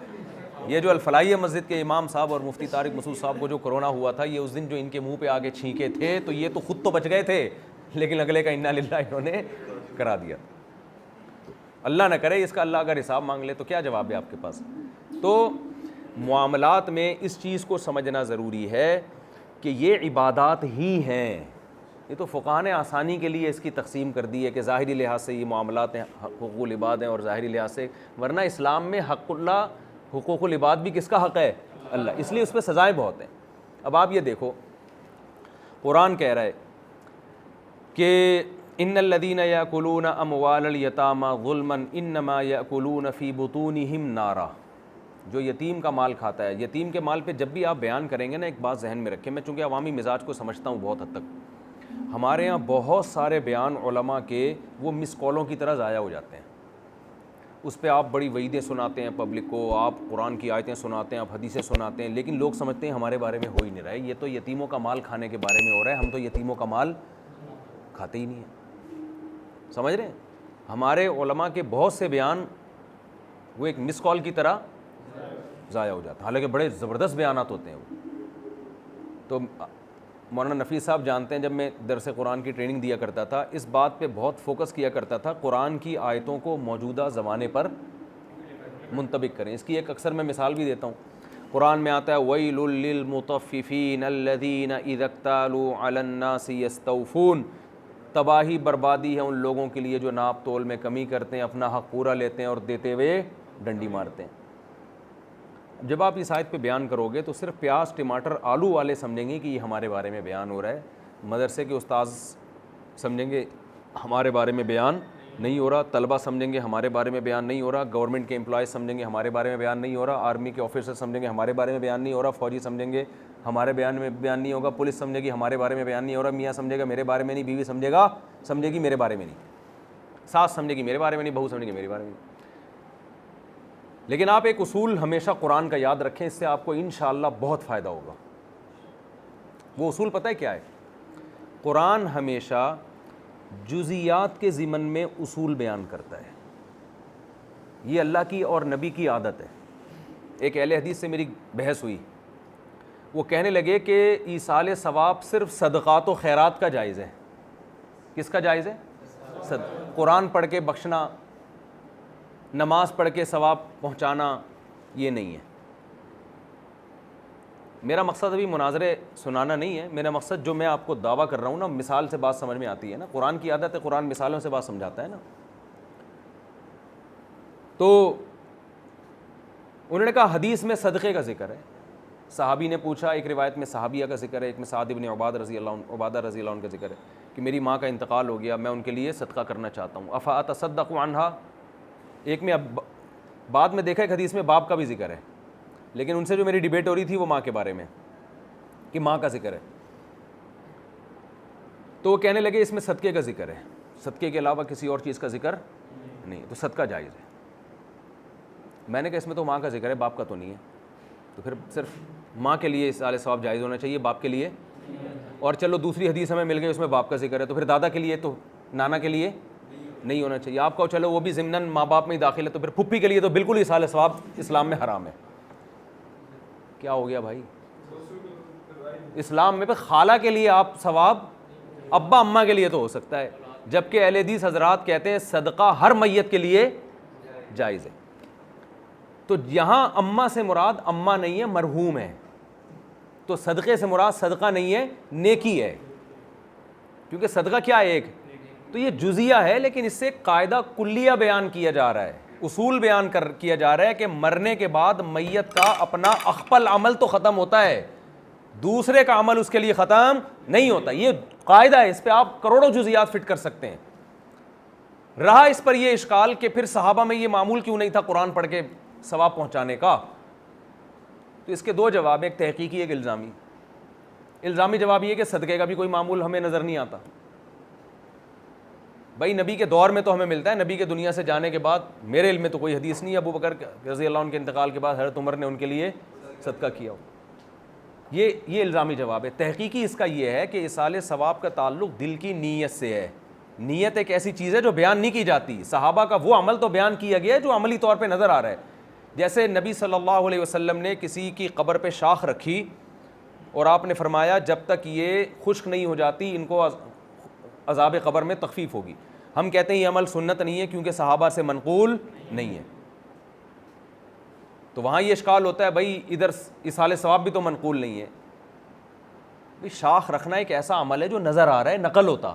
یہ جو الفلاحیہ مسجد کے امام صاحب اور مفتی طارق مسعود صاحب کو جو کرونا ہوا تھا, یہ اس دن جو ان کے منہ پہ آگے چھینکے تھے تو یہ تو خود تو بچ گئے تھے, لیکن اگلے کا انا للہ انہوں نے کرا دیا. اللہ نہ کرے اس کا اللہ اگر حساب مانگ لے تو کیا جواب ہے آپ کے پاس. تو معاملات میں اس چیز کو سمجھنا ضروری ہے کہ یہ عبادات ہی ہیں. یہ تو فقہاء نے آسانی کے لیے اس کی تقسیم کر دی ہے کہ ظاہری لحاظ سے یہ معاملات ہیں, حقوق العباد ہیں, اور ظاہری لحاظ سے, ورنہ اسلام میں حق اللہ, حقوق العباد بھی کس کا حق ہے؟ اللہ. اس لیے اس پہ سزائیں بہت ہیں. اب آپ یہ دیکھو, قرآن کہہ رہا ہے کہ ان الذین یاکلون اموال الیتامی ظلما انما یاکلون فی بطونہم نارا. جو یتیم کا مال کھاتا ہے, یتیم کے مال پہ جب بھی آپ بیان کریں گے نا, ایک بات ذہن میں رکھیں, میں چونکہ عوامی مزاج کو سمجھتا ہوں بہت حد تک, ہمارے ہاں بہت سارے بیان علماء کے وہ مس کالوں کی طرح ضائع ہو جاتے ہیں. اس پہ آپ بڑی وعیدیں سناتے ہیں پبلک کو, آپ قرآن کی آیتیں سناتے ہیں, آپ حدیثیں سناتے ہیں, لیکن لوگ سمجھتے ہیں ہمارے بارے میں ہو ہی نہیں رہا ہے, یہ تو یتیموں کا مال کھانے کے بارے میں ہو رہا ہے, ہم تو یتیموں کا مال کھاتے ہی نہیں ہیں. سمجھ رہے ہیں؟ ہمارے علماء کے بہت سے بیان وہ ایک مس کال کی طرح ضائع ہو جاتا ہے, حالانکہ بڑے زبردست بیانات ہوتے ہیں وہ. تو مولانا نفیس صاحب جانتے ہیں, جب میں درس قرآن کی ٹریننگ دیا کرتا تھا, اس بات پہ بہت فوکس کیا کرتا تھا, قرآن کی آیتوں کو موجودہ زمانے پر منطبق کریں. اس کی ایک اکثر میں مثال بھی دیتا ہوں. قرآن میں آتا ہے وَيْلٌ لِّلْمُطَفِّفِينَ الَّذِينَ إِذَا اكْتَالُوا عَلَى النَّاسِ يَسْتَوْفُونَ. تباہی بربادی ہے ان لوگوں کے لیے جو ناپ تول میں کمی کرتے ہیں, اپنا حق پورا لیتے ہیں اور دیتے ہوئے ڈنڈی مارتے ہیں. جب آپ اس آیت پہ بیان کرو گے تو صرف پیاز, ٹماٹر, آلو والے سمجھیں گے کہ یہ ہمارے بارے میں بیان ہو رہا ہے, مدرسے کے استاذ سمجھیں گے ہمارے بارے میں بیان نہیں ہو رہا, طلبہ سمجھیں گے ہمارے بارے میں بیان نہیں ہو رہا, گورنمنٹ کے امپلائیز سمجھیں گے ہمارے بارے میں بیان نہیں ہو رہا, آرمی کے آفیسر سمجھیں گے ہمارے بارے میں بیان نہیں ہو رہا, فوجی سمجھیں گے ہمارے بیان میں بیان نہیں ہوگا, پولیس سمجھے گی ہمارے بارے میں بیان نہیں ہو رہا, میاں سمجھے گا میرے بارے میں نہیں, بیوی سمجھے گی میرے بارے میں نہیں, ساس سمجھے گی میرے بارے میں نہیں, بہو سمجھے گی میرے بارے میں نہیں. لیکن آپ ایک اصول ہمیشہ قرآن کا یاد رکھیں, اس سے آپ کو انشاءاللہ بہت فائدہ ہوگا. وہ اصول پتہ ہے کیا ہے؟ قرآن ہمیشہ جزیات کے ضمن میں اصول بیان کرتا ہے. یہ اللہ کی اور نبی کی عادت ہے. ایک اہل حدیث سے میری بحث ہوئی, وہ کہنے لگے کہ ایصال ثواب صرف صدقات و خیرات کا جائز ہے. کس کا جائز ہے؟ قرآن پڑھ کے بخشنا, نماز پڑھ کے ثواب پہنچانا, یہ نہیں ہے. میرا مقصد ابھی مناظرے سنانا نہیں ہے, میرا مقصد جو میں آپ کو دعویٰ کر رہا ہوں نا, مثال سے بات سمجھ میں آتی ہے نا. قرآن کی عادت ہے, قرآن مثالوں سے بات سمجھاتا ہے نا. تو انہوں نے کہا حدیث میں صدقے کا ذکر ہے. صحابی نے پوچھا, ایک روایت میں صحابیہ کا ذکر ہے, ایک میں سعد بن عبادہ رضی اللہ عنہ کا ذکر ہے کہ میری ماں کا انتقال ہو گیا, میں ان کے لیے صدقہ کرنا چاہتا ہوں. افا اتصدق عنہا. ایک میں اب بعد میں دیکھا ایک حدیث میں باپ کا بھی ذکر ہے, لیکن ان سے جو میری ڈیبیٹ ہو رہی تھی وہ ماں کے بارے میں کہ ماں کا ذکر ہے. تو وہ کہنے لگے اس میں صدقے کا ذکر ہے, صدقے کے علاوہ کسی اور چیز کا ذکر نہیں, تو صدقہ جائز ہے. میں نے کہا اس میں تو ماں کا ذکر ہے, باپ کا تو نہیں ہے, تو پھر صرف ماں کے لیے ایصال ثواب جائز ہونا چاہیے, باپ کے لیے. اور چلو دوسری حدیث ہمیں مل گئی اس میں باپ کا ذکر ہے, تو پھر دادا کے لیے تو نانا کے لیے نہیں ہونا چاہیے. آپ کو چلو وہ بھی ضمناً ماں باپ میں ہی داخل ہے, تو پھر پھپھی کے لیے تو بالکل ایصال ثواب اسلام میں حرام ہے. کیا ہو گیا بھائی؟ اسلام میں خالہ کے لیے آپ ثواب, ابا اماں کے لیے تو ہو سکتا ہے, جبکہ اہل حدیث حضرات کہتے ہیں صدقہ ہر میت کے لیے جائز ہے. تو یہاں اماں سے مراد اماں نہیں ہے, مرحوم ہے. تو صدقے سے مراد صدقہ نہیں ہے, نیکی ہے, کیونکہ صدقہ کیا ہے ایک, تو یہ جزیہ ہے, لیکن اس سے قاعدہ کلیہ بیان کیا جا رہا ہے, اصول بیان کیا جا رہا ہے کہ مرنے کے بعد میت کا اپنا اخپل عمل تو ختم ہوتا ہے, دوسرے کا عمل اس کے لیے ختم نہیں ہوتا. یہ قاعدہ ہے, اس پہ آپ کروڑوں جزیات فٹ کر سکتے ہیں. رہا اس پر یہ اشکال کہ پھر صحابہ میں یہ معمول کیوں نہیں تھا قرآن پڑھ کے ثواب پہنچانے کا, تو اس کے دو جواب ہیں, ایک تحقیقی ایک الزامی. الزامی جواب یہ کہ صدقے کا بھی کوئی معمول ہمیں نظر نہیں آتا. بھائی نبی کے دور میں تو ہمیں ملتا ہے, نبی کے دنیا سے جانے کے بعد میرے علم میں تو کوئی حدیث نہیں ہے ابو بکر رضی اللہ عنہ کے انتقال کے بعد حضرت عمر نے ان کے لیے صدقہ کیا ہو. یہ الزامی جواب ہے. تحقیقی اس کا یہ ہے کہ ایصال ثواب کا تعلق دل کی نیت سے ہے. نیت ایک ایسی چیز ہے جو بیان نہیں کی جاتی. صحابہ کا وہ عمل تو بیان کیا گیا ہے جو عملی طور پہ نظر آ رہا ہے. جیسے نبی صلی اللہ علیہ وسلم نے کسی کی قبر پہ شاخ رکھی اور آپ نے فرمایا جب تک یہ خشک نہیں ہو جاتی ان کو عذاب قبر میں تخفیف ہوگی. ہم کہتے ہیں یہ عمل سنت نہیں ہے کیونکہ صحابہ سے منقول نہیں ہے. تو وہاں یہ اشکال ہوتا ہے بھائی ادھر ایصال ثواب بھی تو منقول نہیں ہے. بھائی شاخ رکھنا ایک ایسا عمل ہے جو نظر آ رہا ہے, نقل ہوتا,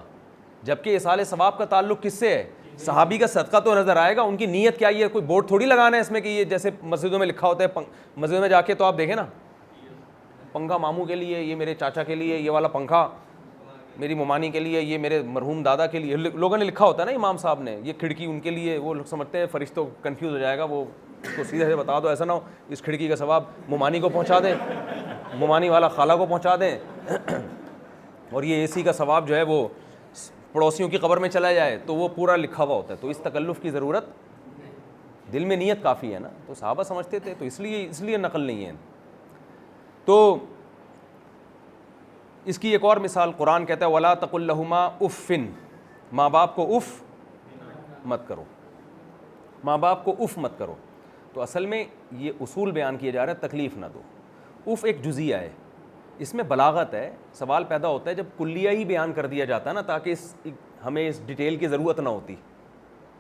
جبکہ ایصال ثواب کا تعلق کس سے ہے؟ صحابی کا صدقہ تو نظر آئے گا, ان کی نیت کیا, یہ کوئی بورڈ تھوڑی لگانا ہے اس میں کہ یہ جیسے مسجدوں میں لکھا ہوتا ہے, مسجد میں جا کے تو آپ دیکھیں نا, پنکھا ماموں کے لیے, یہ میرے چاچا کے لیے, یہ والا پنکھا میری ممانی کے لیے, یہ میرے مرحوم دادا کے لیے, لوگوں نے لکھا ہوتا ہے نا امام صاحب نے, یہ کھڑکی ان کے لیے. وہ لوگ سمجھتے ہیں فرشتوں کنفیوز ہو جائے گا, وہ اس کو سیدھے سے بتا دو, ایسا نہ ہو اس کھڑکی کا ثواب ممانی کو پہنچا دیں, ممانی والا خالہ کو پہنچا دیں, اور یہ اے سی کا ثواب جو ہے وہ پڑوسیوں کی قبر میں چلا جائے. تو وہ پورا لکھا ہوا ہوتا ہے, تو اس تکلف کی ضرورت, دل میں نیت کافی ہے نا. تو صحابہ سمجھتے تھے, تو اس لیے نقل نہیں ہے. تو اس کی ایک اور مثال قرآن کہتا ہے وَلَا تَقُلْ لَهُمَا اُفٍّ, ماں باپ کو اف مت کرو, ماں باپ کو اف مت کرو. تو اصل میں یہ اصول بیان کیا جا رہا ہے تکلیف نہ دو. اف ایک جزیہ ہے, اس میں بلاغت ہے. سوال پیدا ہوتا ہے جب کلیہ ہی بیان کر دیا جاتا ہے نا, تاکہ ہمیں اس ڈیٹیل کی ضرورت نہ ہوتی,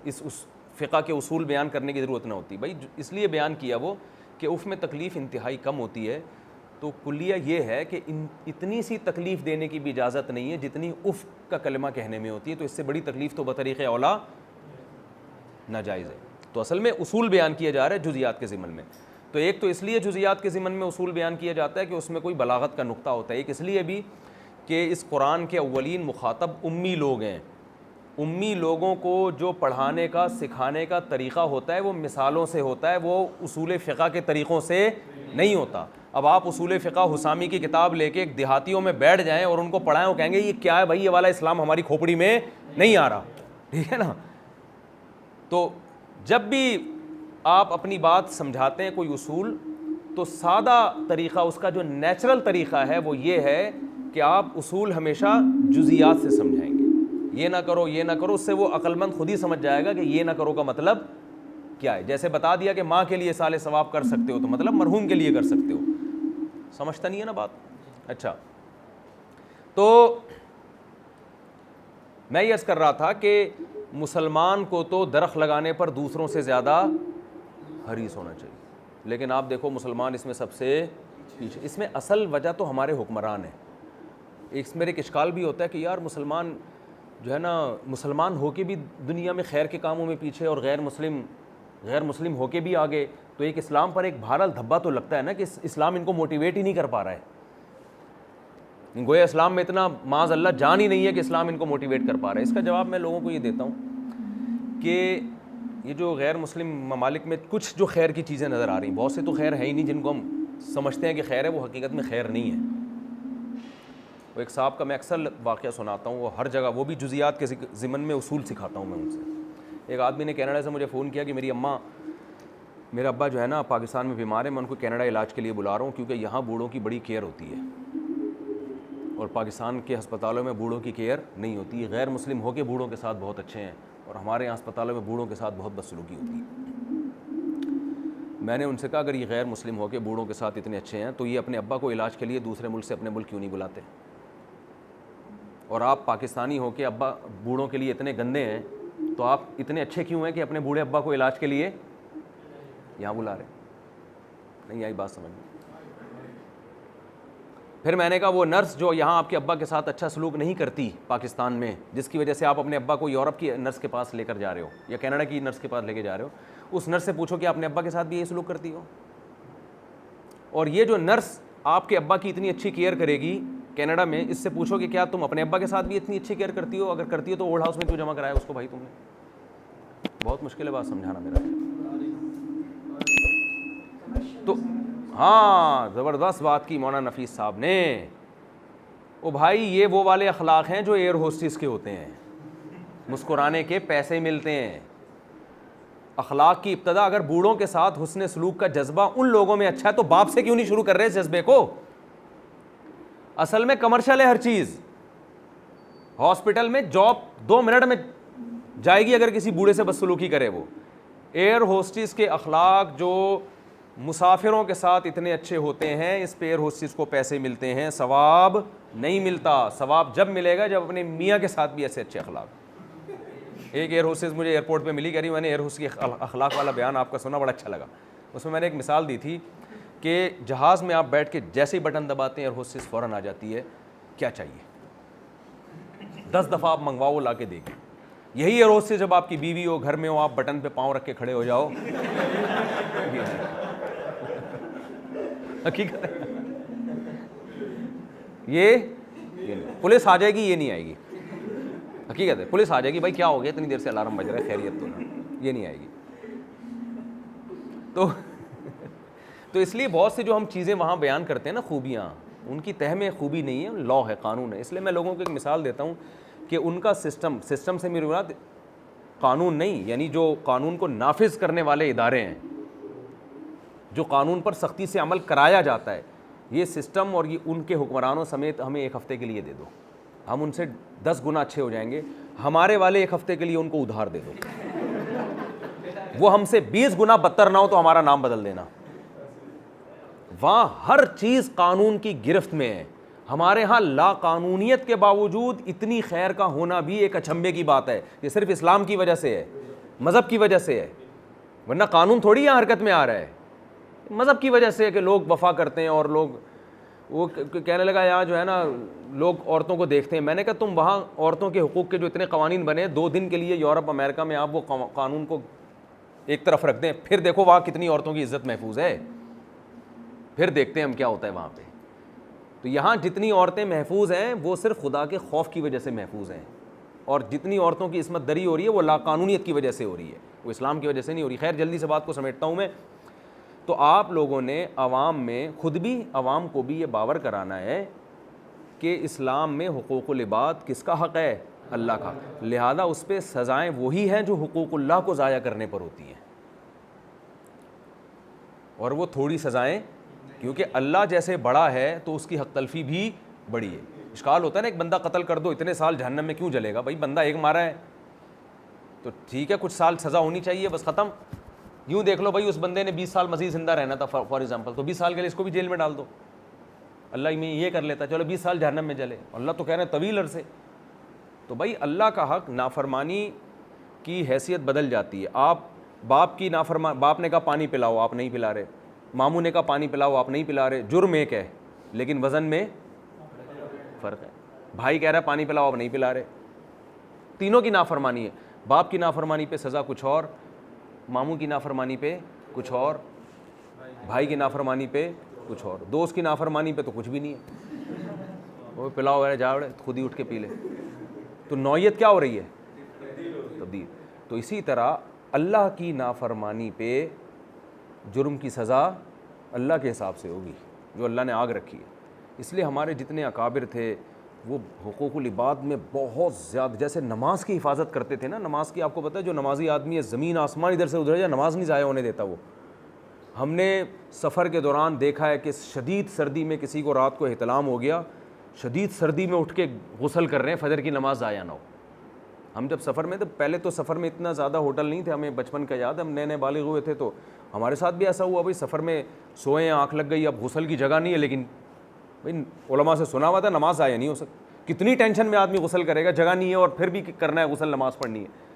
اس فقہ کے اصول بیان کرنے کی ضرورت نہ ہوتی. بھائی اس لیے بیان کیا وہ کہ اف میں تکلیف انتہائی کم ہوتی ہے. تو کلیہ یہ ہے کہ اتنی سی تکلیف دینے کی بھی اجازت نہیں ہے جتنی اف کا کلمہ کہنے میں ہوتی ہے. تو اس سے بڑی تکلیف تو بطریق اولا ناجائز ہے. تو اصل میں اصول بیان کیا جا رہا ہے جزیات کے ضمن میں. تو ایک تو اس لیے جزیات کے ضمن میں اصول بیان کیا جاتا ہے کہ اس میں کوئی بلاغت کا نقطہ ہوتا ہے. ایک اس لیے بھی کہ اس قرآن کے اولین مخاطب امی لوگ ہیں. امی لوگوں کو جو پڑھانے کا سکھانے کا طریقہ ہوتا ہے وہ مثالوں سے ہوتا ہے, وہ اصول فقہ کے طریقوں سے نہیں ہوتا. اب آپ اصول فقہ حسامی کی کتاب لے کے ایک دیہاتیوں میں بیٹھ جائیں اور ان کو پڑھائیں, وہ کہیں گے یہ کیا ہے بھائی, یہ والا اسلام ہماری کھوپڑی میں نہیں آ رہا. ٹھیک ہے نا. تو جب بھی آپ اپنی بات سمجھاتے ہیں کوئی اصول, تو سادہ طریقہ اس کا جو نیچرل طریقہ ہے وہ یہ ہے کہ آپ اصول ہمیشہ جزیات سے سمجھائیں گے. یہ نہ کرو, یہ نہ کرو, اس سے وہ عقل مند خود ہی سمجھ جائے گا کہ یہ نہ کرو کا مطلب کیا ہے. جیسے بتا دیا کہ ماں کے لیے ایصال ثواب کر سکتے ہو, تو مطلب مرحوم کے لیے کر سکتے ہو. سمجھتا نہیں ہے نا بات. اچھا, تو میں یہ عرض کر رہا تھا کہ مسلمان کو تو درخت لگانے پر دوسروں سے زیادہ حریص ہونا چاہیے, لیکن آپ دیکھو مسلمان اس میں سب سے پیچھے. اس میں اصل وجہ تو ہمارے حکمران ہیں. میرے ایک اشکال بھی ہوتا ہے کہ یار مسلمان جو ہے نا, مسلمان ہو کے بھی دنیا میں خیر کے کاموں میں پیچھے اور غیر مسلم ہو کے بھی آگے, تو ایک اسلام پر ایک بہرحال دھبا تو لگتا ہے نا کہ اسلام ان کو موٹیویٹ ہی نہیں کر پا رہا ہے. گویا اسلام میں اتنا معاذ اللہ جان ہی نہیں ہے کہ اسلام ان کو موٹیویٹ کر پا رہا ہے. اس کا جواب میں لوگوں کو یہ دیتا ہوں کہ یہ جو غیر مسلم ممالک میں کچھ جو خیر کی چیزیں نظر آ رہی ہیں, بہت سے تو خیر ہے ہی نہیں, جن کو ہم سمجھتے ہیں کہ خیر ہے وہ حقیقت میں خیر نہیں ہے. وہ ایک صاحب کا میں اکثر واقعہ سناتا ہوں, وہ ہر جگہ, وہ بھی جزیات کے ضمن میں اصول سکھاتا ہوں میں ان سے. ایک آدمی نے کینیڈا سے مجھے فون کیا کہ میرا ابا جو ہے نا پاکستان میں بیمار ہے, میں ان کو کینیڈا علاج کے لیے بلا رہا ہوں کیونکہ یہاں بوڑھوں کی بڑی کیئر ہوتی ہے اور پاکستان کے ہسپتالوں میں بوڑھوں کی کیئر نہیں ہوتی. غیر مسلم ہو کے بوڑھوں کے ساتھ بہت اچھے ہیں اور ہمارے یہاں ہسپتالوں میں بوڑھوں کے ساتھ بہت بدسلوکی ہوتی ہے. میں نے ان سے کہا اگر یہ غیر مسلم ہو کے بوڑھوں کے ساتھ اتنے اچھے ہیں تو یہ اپنے ابا کو علاج کے لیے دوسرے ملک سے اپنے ملک کیوں نہیں بلاتے, اور آپ پاکستانی ہو کے ابا بوڑھوں کے لیے اتنے گندے ہیں تو آپ اتنے اچھے کیوں ہیں کہ اپنے بوڑھے ابا کو علاج کے لیے یہاں بلا رہے. نہیں آئی بات سمجھ میں. پھر میں نے کہا وہ نرس جو یہاں آپ کے ابا کے ساتھ اچھا سلوک نہیں کرتی پاکستان میں, جس کی وجہ سے آپ اپنے ابا کو یورپ کی نرس کے پاس لے کر جا رہے ہو یا کینیڈا کی نرس کے پاس لے کے جا رہے ہو, اس نرس سے پوچھو کہ آپ اپنے ابا کے ساتھ بھی یہ سلوک کرتی ہو. اور یہ جو نرس آپ کے ابا کی اتنی اچھی کیئر کرے گی کینیڈا میں, اس سے پوچھو کہ کیا تم اپنے ابا کے ساتھ بھی اتنی اچھی کیئر کرتی ہو؟ اگر کرتی ہو تو اولڈ ہاؤس میں کیوں جمع کرایا اس کو بھائی تم نے؟ بہت مشکل ہے بات سمجھانا میرا. تو ہاں زبردست بات کی مولانا نفیس صاحب نے. او بھائی یہ وہ والے اخلاق ہیں جو ایئر ہوسٹس کے ہوتے ہیں, مسکرانے کے پیسے ملتے ہیں. اخلاق کی ابتدا اگر بوڑھوں کے ساتھ حسن سلوک کا جذبہ ان لوگوں میں اچھا ہے تو باپ سے کیوں نہیں شروع کر رہے اس جذبے کو؟ اصل میں کمرشل ہے ہر چیز. ہاسپٹل میں جاب 2 منٹ میں جائے گی اگر کسی بوڑھے سے بدسلوکی کرے وہ. ایئر ہوسٹس کے اخلاق جو مسافروں کے ساتھ اتنے اچھے ہوتے ہیں, اس پہ ایئر ہوسٹس کو پیسے ملتے ہیں, ثواب نہیں ملتا. ثواب جب ملے گا جب اپنے میاں کے ساتھ بھی ایسے اچھے اخلاق. ایک ایئر ہوسٹس مجھے ایئرپورٹ پہ ملی, کہہ رہی میں نے ایئر ہوسٹس کے اخلاق والا بیان آپ کا سنا, بڑا اچھا لگا. اس میں نے ایک مثال دی تھی کہ جہاز میں آپ بیٹھ کے جیسے ہی بٹن دباتے ہیں ایئر ہوسٹس فوراً آ جاتی ہے, کیا چاہیے 10 دفعہ آپ منگواؤ لا کے دے گی. یہی ایئر ہوسٹس جب آپ کی بیوی ہو, گھر میں ہو, آپ بٹن پہ پاؤں رکھ کے کھڑے ہو جاؤ, حقیقت ہے. یہ پولیس آ جائے گی, یہ نہیں آئے گی. حقیقت ہے پولیس آ جائے گی, بھائی کیا ہو گیا اتنی دیر سے الارم بج رہا ہے, خیریت تو نا, یہ نہیں آئے گی. تو اس لیے بہت سی جو ہم چیزیں وہاں بیان کرتے ہیں نا خوبیاں, ان کی تہ میں خوبی نہیں ہے, لا ہے, قانون ہے. اس لیے میں لوگوں کو ایک مثال دیتا ہوں کہ ان کا سسٹم سے میری مراد قانون نہیں, یعنی جو قانون کو نافذ کرنے والے ادارے ہیں, جو قانون پر سختی سے عمل کرایا جاتا ہے, یہ سسٹم اور یہ ان کے حکمرانوں سمیت ہمیں 1 ہفتے کے لیے دے دو, ہم ان سے 10 گنا اچھے ہو جائیں گے. ہمارے والے 1 ہفتے کے لیے ان کو ادھار دے دو, وہ ہم سے 20 گنا بدتر نہ ہو تو ہمارا نام بدل دینا. وہاں ہر چیز قانون کی گرفت میں ہے. ہمارے ہاں لا قانونیت کے باوجود اتنی خیر کا ہونا بھی ایک اچنبھے کی بات ہے. یہ صرف اسلام کی وجہ سے ہے, مذہب کی وجہ سے ہے, ورنہ قانون تھوڑی یہاں حرکت میں آ رہا ہے. مذہب کی وجہ سے ہے کہ لوگ وفا کرتے ہیں اور لوگ وہ کہنے لگا یہاں جو ہے نا لوگ عورتوں کو دیکھتے ہیں. میں نے کہا تم وہاں عورتوں کے حقوق کے جو اتنے قوانین بنے 2 دن کے لیے یورپ امریکہ میں آپ وہ قانون کو ایک طرف رکھ دیں, پھر دیکھو وہاں کتنی عورتوں کی عزت محفوظ ہے, پھر دیکھتے ہیں ہم کیا ہوتا ہے وہاں پہ. تو یہاں جتنی عورتیں محفوظ ہیں وہ صرف خدا کے خوف کی وجہ سے محفوظ ہیں, اور جتنی عورتوں کی عصمت دری ہو رہی ہے وہ لا قانونیت کی وجہ سے ہو رہی ہے, وہ اسلام کی وجہ سے نہیں ہو رہی. خیر جلدی سے بات کو سمیٹتا ہوں میں. تو آپ لوگوں نے عوام میں, خود بھی عوام کو بھی یہ باور کرانا ہے کہ اسلام میں حقوق العباد کس کا حق ہے؟ اللہ کا. لہذا اس پہ سزائیں وہی ہیں جو حقوق اللہ کو ضائع کرنے پر ہوتی ہیں, اور وہ تھوڑی سزائیں, کیونکہ اللہ جیسے بڑا ہے تو اس کی حق تلفی بھی بڑی ہے. اشکال ہوتا ہے نا, ایک بندہ قتل کر دو, اتنے سال جہنم میں کیوں جلے گا؟ بھائی بندہ ایک مارا ہے تو ٹھیک ہے کچھ سال سزا ہونی چاہیے, بس ختم. یوں دیکھ لو بھائی اس بندے نے 20 سال مزید زندہ رہنا تھا فار ایگزامپل, تو 20 سال کے لیے اس کو بھی جیل میں ڈال دو, اللہ میں یہ کر لیتا چلو 20 سال جہنم میں جلے, اللہ تو کہہ رہے ہیں طویل عرصے. تو بھائی اللہ کا حق نافرمانی کی حیثیت بدل جاتی ہے. آپ باپ کی باپ نے کہا پانی پلاؤ, آپ نہیں پلا رہے. ماموں نے کہا پانی پلاؤ, آپ نہیں پلا رہے. جرم ایک ہے لیکن وزن میں فرق ہے. بھائی کہہ رہا ہے پانی پلاؤ, آپ نہیں پلا رہے. تینوں کی نافرمانی ہے. باپ کی نافرمانی پہ سزا کچھ اور, ماموں کی نافرمانی پہ کچھ اور, بھائی کی نافرمانی پہ کچھ اور, دوست کی نافرمانی پہ تو کچھ بھی نہیں ہے. وہ پلاؤ ہے جاؤ خود ہی اٹھ کے پی لے. تو نوعیت کیا ہو رہی ہے؟ تبدیل. تو اسی طرح اللہ کی نافرمانی پہ جرم کی سزا اللہ کے حساب سے ہوگی جو اللہ نے آگ رکھی ہے. اس لیے ہمارے جتنے اکابر تھے وہ حقوق العباد میں بہت زیادہ, جیسے نماز کی حفاظت کرتے تھے نا. نماز کی آپ کو پتہ ہے جو نمازی آدمی ہے زمین آسمان ادھر سے ادھر جائے نماز نہیں ضائع ہونے دیتا. وہ ہم نے سفر کے دوران دیکھا ہے کہ شدید سردی میں کسی کو رات کو احتلام ہو گیا, شدید سردی میں اٹھ کے غسل کر رہے ہیں فجر کی نماز ضائع نہ ہو. ہم جب سفر میں, تو پہلے تو سفر میں اتنا زیادہ ہوٹل نہیں تھے, ہمیں بچپن کا یاد ہے, ہم نئے نئے بالغ ہوئے تھے تو ہمارے ساتھ بھی ایسا ہوا. بھائی سفر میں سوئے ہیں, آنکھ لگ گئی, اب غسل کی جگہ نہیں ہے, لیکن بھائی علماء سے سنا ہوا تھا نماز ضائع نہیں ہو سکتی. کتنی ٹینشن میں آدمی غسل کرے گا, جگہ نہیں ہے اور پھر بھی کرنا ہے غسل, نماز پڑھنی ہے.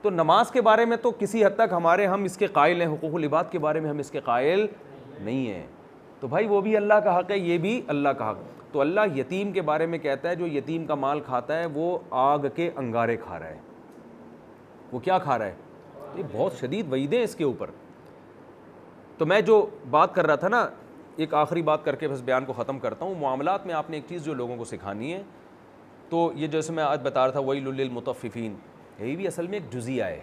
تو نماز کے بارے میں تو کسی حد تک ہم اس کے قائل ہیں, حقوق العباد کے بارے میں ہم اس کے قائل نہیں ہیں. تو بھائی وہ بھی اللہ کا حق ہے, یہ بھی اللہ کا حق. تو اللہ یتیم کے بارے میں کہتا ہے جو یتیم کا مال کھاتا ہے وہ آگ کے انگارے کھا رہا ہے. وہ کیا کھا رہا ہے؟ یہ بہت شدید وعیدیں اس کے اوپر. تو میں جو بات کر رہا تھا نا, ایک آخری بات کر کے بس بیان کو ختم کرتا ہوں. معاملات میں آپ نے ایک چیز جو لوگوں کو سکھانی ہے, تو یہ جیسے میں آج بتا رہا تھا ویل للمطففین, یہی بھی اصل میں ایک جزیہ ہے.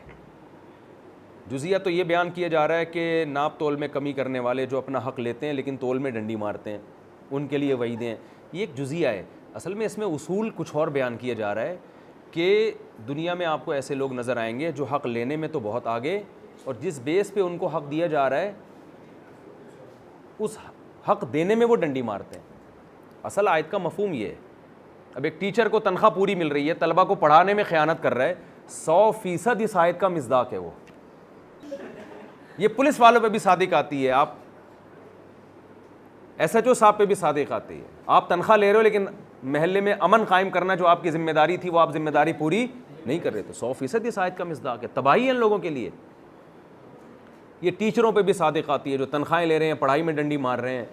جزیہ تو یہ بیان کیا جا رہا ہے کہ ناپ تول میں کمی کرنے والے جو اپنا حق لیتے ہیں لیکن تول میں ڈنڈی مارتے ہیں, ان کے لیے وعیدیں ہیں. یہ ایک جزیہ ہے. اصل میں اس میں اصول کچھ اور بیان کیا جا رہا ہے کہ دنیا میں آپ کو ایسے لوگ نظر آئیں گے جو حق لینے میں تو بہت آگے, اور جس بیس پہ ان کو حق دیا جا رہا ہے اس حق دینے میں وہ ڈنڈی مارتے ہیں. اصل آیت کا مفہوم یہ ہے, اب ایک ٹیچر کو تنخواہ پوری مل رہی ہے, طلبہ کو پڑھانے میں خیانت کر رہا ہے, 100% اس آیت کا مصداق ہے وہ. یہ پولیس والوں پہ بھی صادق آتی ہے, آپ ایس ایچ او صاحب پہ بھی صادق آتی ہے. آپ تنخواہ لے رہے ہو لیکن محلے میں امن قائم کرنا جو آپ کی ذمہ داری تھی وہ آپ ذمہ داری پوری نہیں کر رہے, تو 100% اس آیت کا مصداق ہے. تباہی ہے ان لوگوں کے لیے. یہ ٹیچروں پہ بھی صادق آتی ہے جو تنخواہیں لے رہے ہیں, پڑھائی میں ڈنڈی مار رہے ہیں.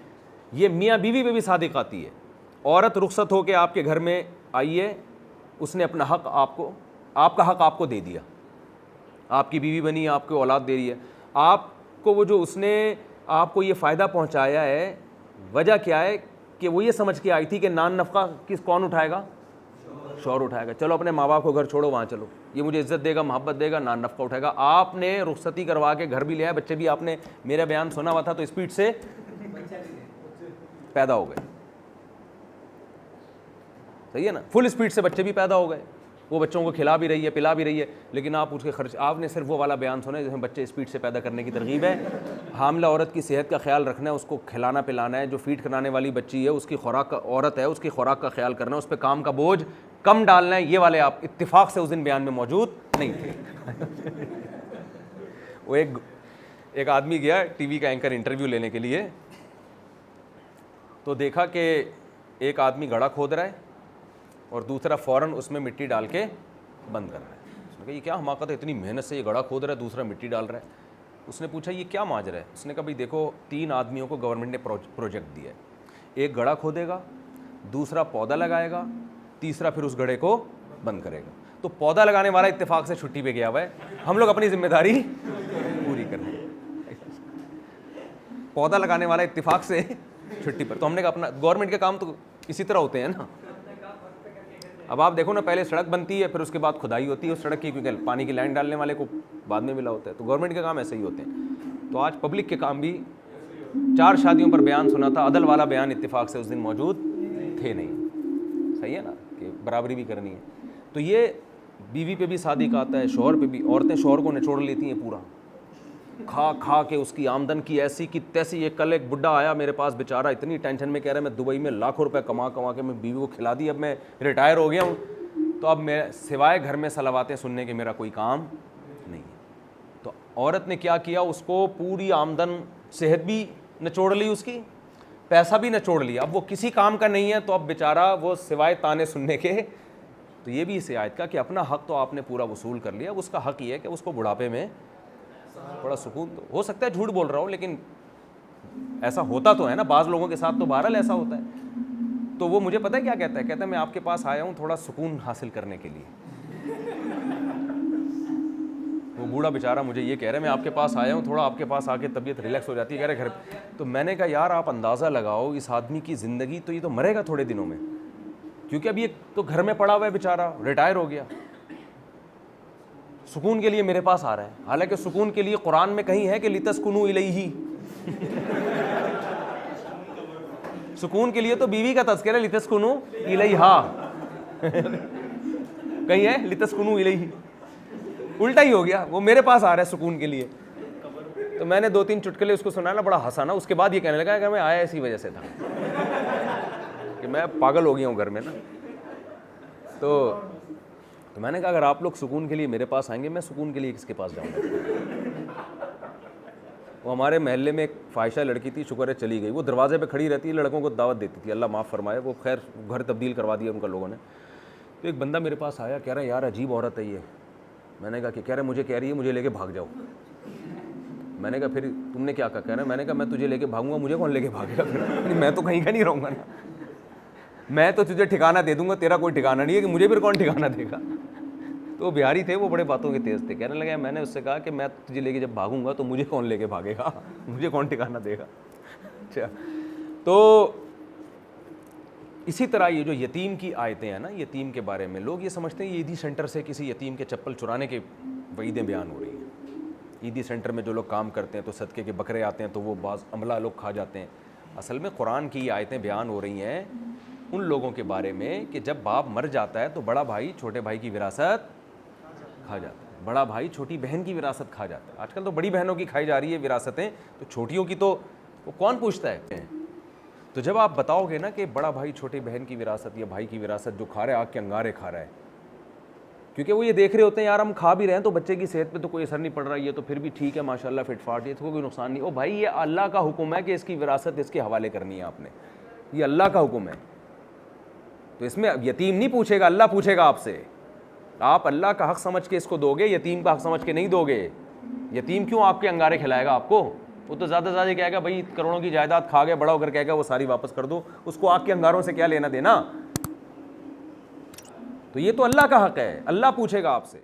یہ میاں بیوی پہ بھی صادق آتی ہے. عورت رخصت ہو کے آپ کے گھر میں آئی ہے, اس نے اپنا حق آپ کا حق آپ کو دے دیا, آپ کی بیوی بنی, آپ کو اولاد دے رہی ہے, آپ کو وہ جو اس نے آپ کو یہ فائدہ پہنچایا ہے, وجہ کیا ہے کہ وہ یہ سمجھ کے آئی تھی کہ نان نفقہ کون اٹھائے گا؟ شوہر اٹھائے گا. چلو اپنے ماں باپ کو گھر چھوڑو, وہاں چلو, یہ مجھے عزت دے گا, محبت دے گا, نان نفقہ اٹھائے گا. آپ نے رخصتی کروا کے گھر بھی لیا, بچے بھی آپ نے, میرا بیان سنا ہوا تھا تو اسپیڈ سے پیدا ہو گئے. صحیح ہے نا, فل اسپیڈ سے بچے بھی پیدا ہو گئے, وہ بچوں کو کھلا بھی رہی ہے, پلا بھی رہی ہے, لیکن آپ اس کے خرچ, آپ نے صرف وہ والا بیان سنا ہے جس میں بچے اسپیڈ سے پیدا کرنے کی ترغیب ہے. حاملہ عورت کی صحت کا خیال رکھنا ہے, اس کو کھلانا پلانا ہے, جو فیڈ کرانے والی بچی ہے اس کی خوراک کا, عورت ہے اس کی خوراک کا خیال کرنا ہے, اس پہ کام کا بوجھ کم ڈالنا ہے. یہ والے آپ اتفاق سے اس دن بیان میں موجود نہیں تھے. وہ ایک آدمی گیا ٹی وی کا اینکر انٹرویو لینے کے لیے, تو دیکھا کہ ایک آدمی گڑھا کھود رہا ہے اور دوسرا فوراً اس میں مٹی ڈال کے بند کر رہا ہے. اس نے کہا یہ کیا حماقت ہے, اتنی محنت سے یہ گڑھا کھود رہا ہے, دوسرا مٹی ڈال رہا ہے. اس نے پوچھا یہ کیا ماجرا ہے؟ اس نے کہا بھائی دیکھو 3 آدمیوں کو گورنمنٹ نے پروجیکٹ دیا ہے, ایک گڑھا کھودے گا, دوسرا پودا لگائے گا, تیسرا پھر اس گڑھے کو بند کرے گا. تو پودا لگانے والا اتفاق سے چھٹی پہ گیا ہوا ہے, ہم لوگ اپنی ذمہ داری پوری کر رہے ہیں. پودا لگانے والا اتفاق سے چھٹی پر, تو ہم نے کہا اپنا گورنمنٹ کے کام تو اسی طرح ہوتے ہیں نا. اب آپ دیکھو نا, پہلے سڑک بنتی ہے, پھر اس کے بعد کھدائی ہوتی ہے اس سڑک کی, کیونکہ پانی کی لائن ڈالنے والے کو بعد میں ملا ہوتا ہے. تو گورنمنٹ کے کام ایسے ہی ہوتے ہیں. تو آج پبلک کے کام بھی, 4 شادیوں پر بیان سنا تھا, عدل والا بیان اتفاق سے اس دن موجود تھے نہیں. صحیح ہے نا, کہ برابری بھی کرنی ہے. تو یہ بیوی پہ بھی صادق آتا ہے, شوہر پہ بھی. عورتیں شوہر کو نچوڑ لیتی ہیں پورا, کھا کھا کے اس کی آمدن کی ایسی کی تیسی. یہ کل ایک بڈھا آیا میرے پاس بیچارہ, اتنی ٹینشن میں کہہ رہا ہے میں دبئی میں لاکھوں روپے کما کے میں بیوی کو کھلا دی, اب میں ریٹائر ہو گیا ہوں, تو اب میں سوائے گھر میں صلواتیں سننے کے میرا کوئی کام نہیں. تو عورت نے کیا کیا, اس کو پوری آمدن, صحت بھی نچوڑ لی اس کی, پیسہ بھی نچوڑ لیا, اب وہ کسی کام کا نہیں ہے, تو اب بیچارہ وہ سوائے تانے سننے کے. تو یہ بھی اس آیت کا کہ اپنا حق تو آپ نے پورا وصول کر لیا, اب اس کا حق یہ ہے کہ اس کو بڑھاپے میں بڑا سکون. تو ہو سکتا ہے جھوٹ بول رہا ہوں, لیکن ایسا ہوتا تو ہے نا, بعض لوگوں کے ساتھ تو بہرحال ایسا ہوتا ہے. تو وہ مجھے پتہ ہے کیا کہتا ہے, کہتا ہے میں آپ کے پاس آیا ہوں تھوڑا سکون حاصل کرنے کے لیے. وہ بوڑھا بیچارہ مجھے یہ کہہ رہا ہے میں آپ کے پاس آیا ہوں تھوڑا آپ کے پاس آ کے طبیعت ریلیکس ہو جاتی ہے, کہہ رہے گھر. تو میں نے کہا یار آپ اندازہ لگاؤ اس آدمی کی زندگی, تو یہ تو مرے گا تھوڑے دنوں میں, کیونکہ اب یہ تو گھر میں پڑا ہوا ہے بیچارہ, ریٹائر ہو گیا, سکون کے لیے میرے پاس آ رہا ہے. حالانکہ سکون کے لیے قرآن میں کہیں ہے کہ لتسکنوا الیہ, سکون کے لیے تو بیوی کا تذکرہ ہے, لتسکنوا الیہا کہیں ہے لتسکنوا الیہ, الٹا ہی ہو گیا, وہ میرے پاس آ رہا ہے سکون کے لیے. تو میں نے 2-3 چٹکلے اس کو سنایا نا, بڑا ہنسا نا. اس کے بعد یہ کہنے لگا کہ میں آیا اسی وجہ سے تھا کہ میں پاگل ہو گیا ہوں گھر میں نا. تو میں نے کہا اگر آپ لوگ سکون کے لیے میرے پاس آئیں گے, میں سکون کے لیے کس کے پاس جاؤں گا. وہ ہمارے محلے میں ایک فاحشہ لڑکی تھی, شکر ہے چلی گئی. وہ دروازے پہ کھڑی رہتی ہے, لڑکوں کو دعوت دیتی تھی, اللہ معاف فرمائے. وہ خیر گھر تبدیل کروا دیا ان کا لوگوں نے. تو ایک بندہ میرے پاس آیا, کہہ رہا ہے یار عجیب عورت ہے یہ. میں نے کہا کہ کہہ رہے مجھے کہہ رہی ہے مجھے لے کے بھاگ جاؤ. میں نے کہا پھر تم نے کیا کہا, کہہ رہا ہے میں نے کہا میں تجھے لے کے بھاگوں گا, مجھے کون لے کے بھاگے گا پھر, میں تو کہیں کا نہیں رہوں گا نا, میں تو تجھے ٹھکانہ دے دوں گا, تیرا کوئی ٹھکانہ نہیں ہے کہ مجھے پھر کون ٹھکانہ دے گا. تو وہ بہاری تھے, وہ بڑے باتوں کے تیز تھے. کہنے لگے میں نے اس سے کہا کہ میں تجھے لے کے جب بھاگوں گا تو مجھے کون لے کے بھاگے گا, مجھے کون ٹھکانہ دے گا. اچھا, تو اسی طرح یہ جو یتیم کی آیتیں ہیں نا, یتیم کے بارے میں لوگ یہ سمجھتے ہیں عیدی سینٹر سے کسی یتیم کے چپل چرانے کے وعیدیں بیان ہو رہی ہیں. عیدی سینٹر میں جو لوگ کام کرتے ہیں تو صدقے کے بکرے آتے ہیں تو وہ بعض عملہ لوگ کھا جاتے ہیں. اصل میں قرآن کی یہ آیتیں بیان ہو رہی ہیں ان لوگوں کے بارے میں کہ جب باپ مر جاتا ہے تو بڑا بھائی چھوٹے بھائی کی وراثت کھا جاتا ہے, بڑا بھائی چھوٹی بہن کی وراثت کھا جاتا ہے. آج کل تو بڑی بہنوں کی کھائی جا رہی ہے وراثتیں, تو چھوٹیوں کی تو وہ کون پوچھتا ہے. تو جب آپ بتاؤ گے نا کہ بڑا بھائی چھوٹی بہن کی وراثت یا بھائی کی وراثت جو کھا رہا ہے آگ کے انگارے کھا رہا ہے, کیونکہ وہ یہ دیکھ رہے ہوتے ہیں یار ہم کھا بھی رہے ہیں تو بچے کی صحت پہ تو کوئی اثر نہیں پڑ رہا, یہ تو پھر بھی ٹھیک ہے ماشاءاللہ فٹ فاٹ, یہ تو کوئی نقصان نہیں. او بھائی یہ اللہ کا حکم ہے کہ اس کی وراثت اس کے حوالے کرنی ہے آپ نے, یہ اللہ کا حکم ہے. تو اس میں یتیم نہیں پوچھے گا, اللہ پوچھے گا آپ سے. آپ اللہ کا حق سمجھ کے اس کو دو گے, یتیم کا حق سمجھ کے نہیں دو گے. یتیم کیوں آپ کے انگارے کھلائے گا آپ کو, وہ تو زیادہ سے زیادہ کہے گا بھائی کروڑوں کی جائیداد کھا گیا, بڑا ہو کر کہے گا وہ ساری واپس کر دو, اس کو آگ کے انگاروں سے کیا لینا دینا. تو یہ تو اللہ کا حق ہے, اللہ پوچھے گا آپ سے.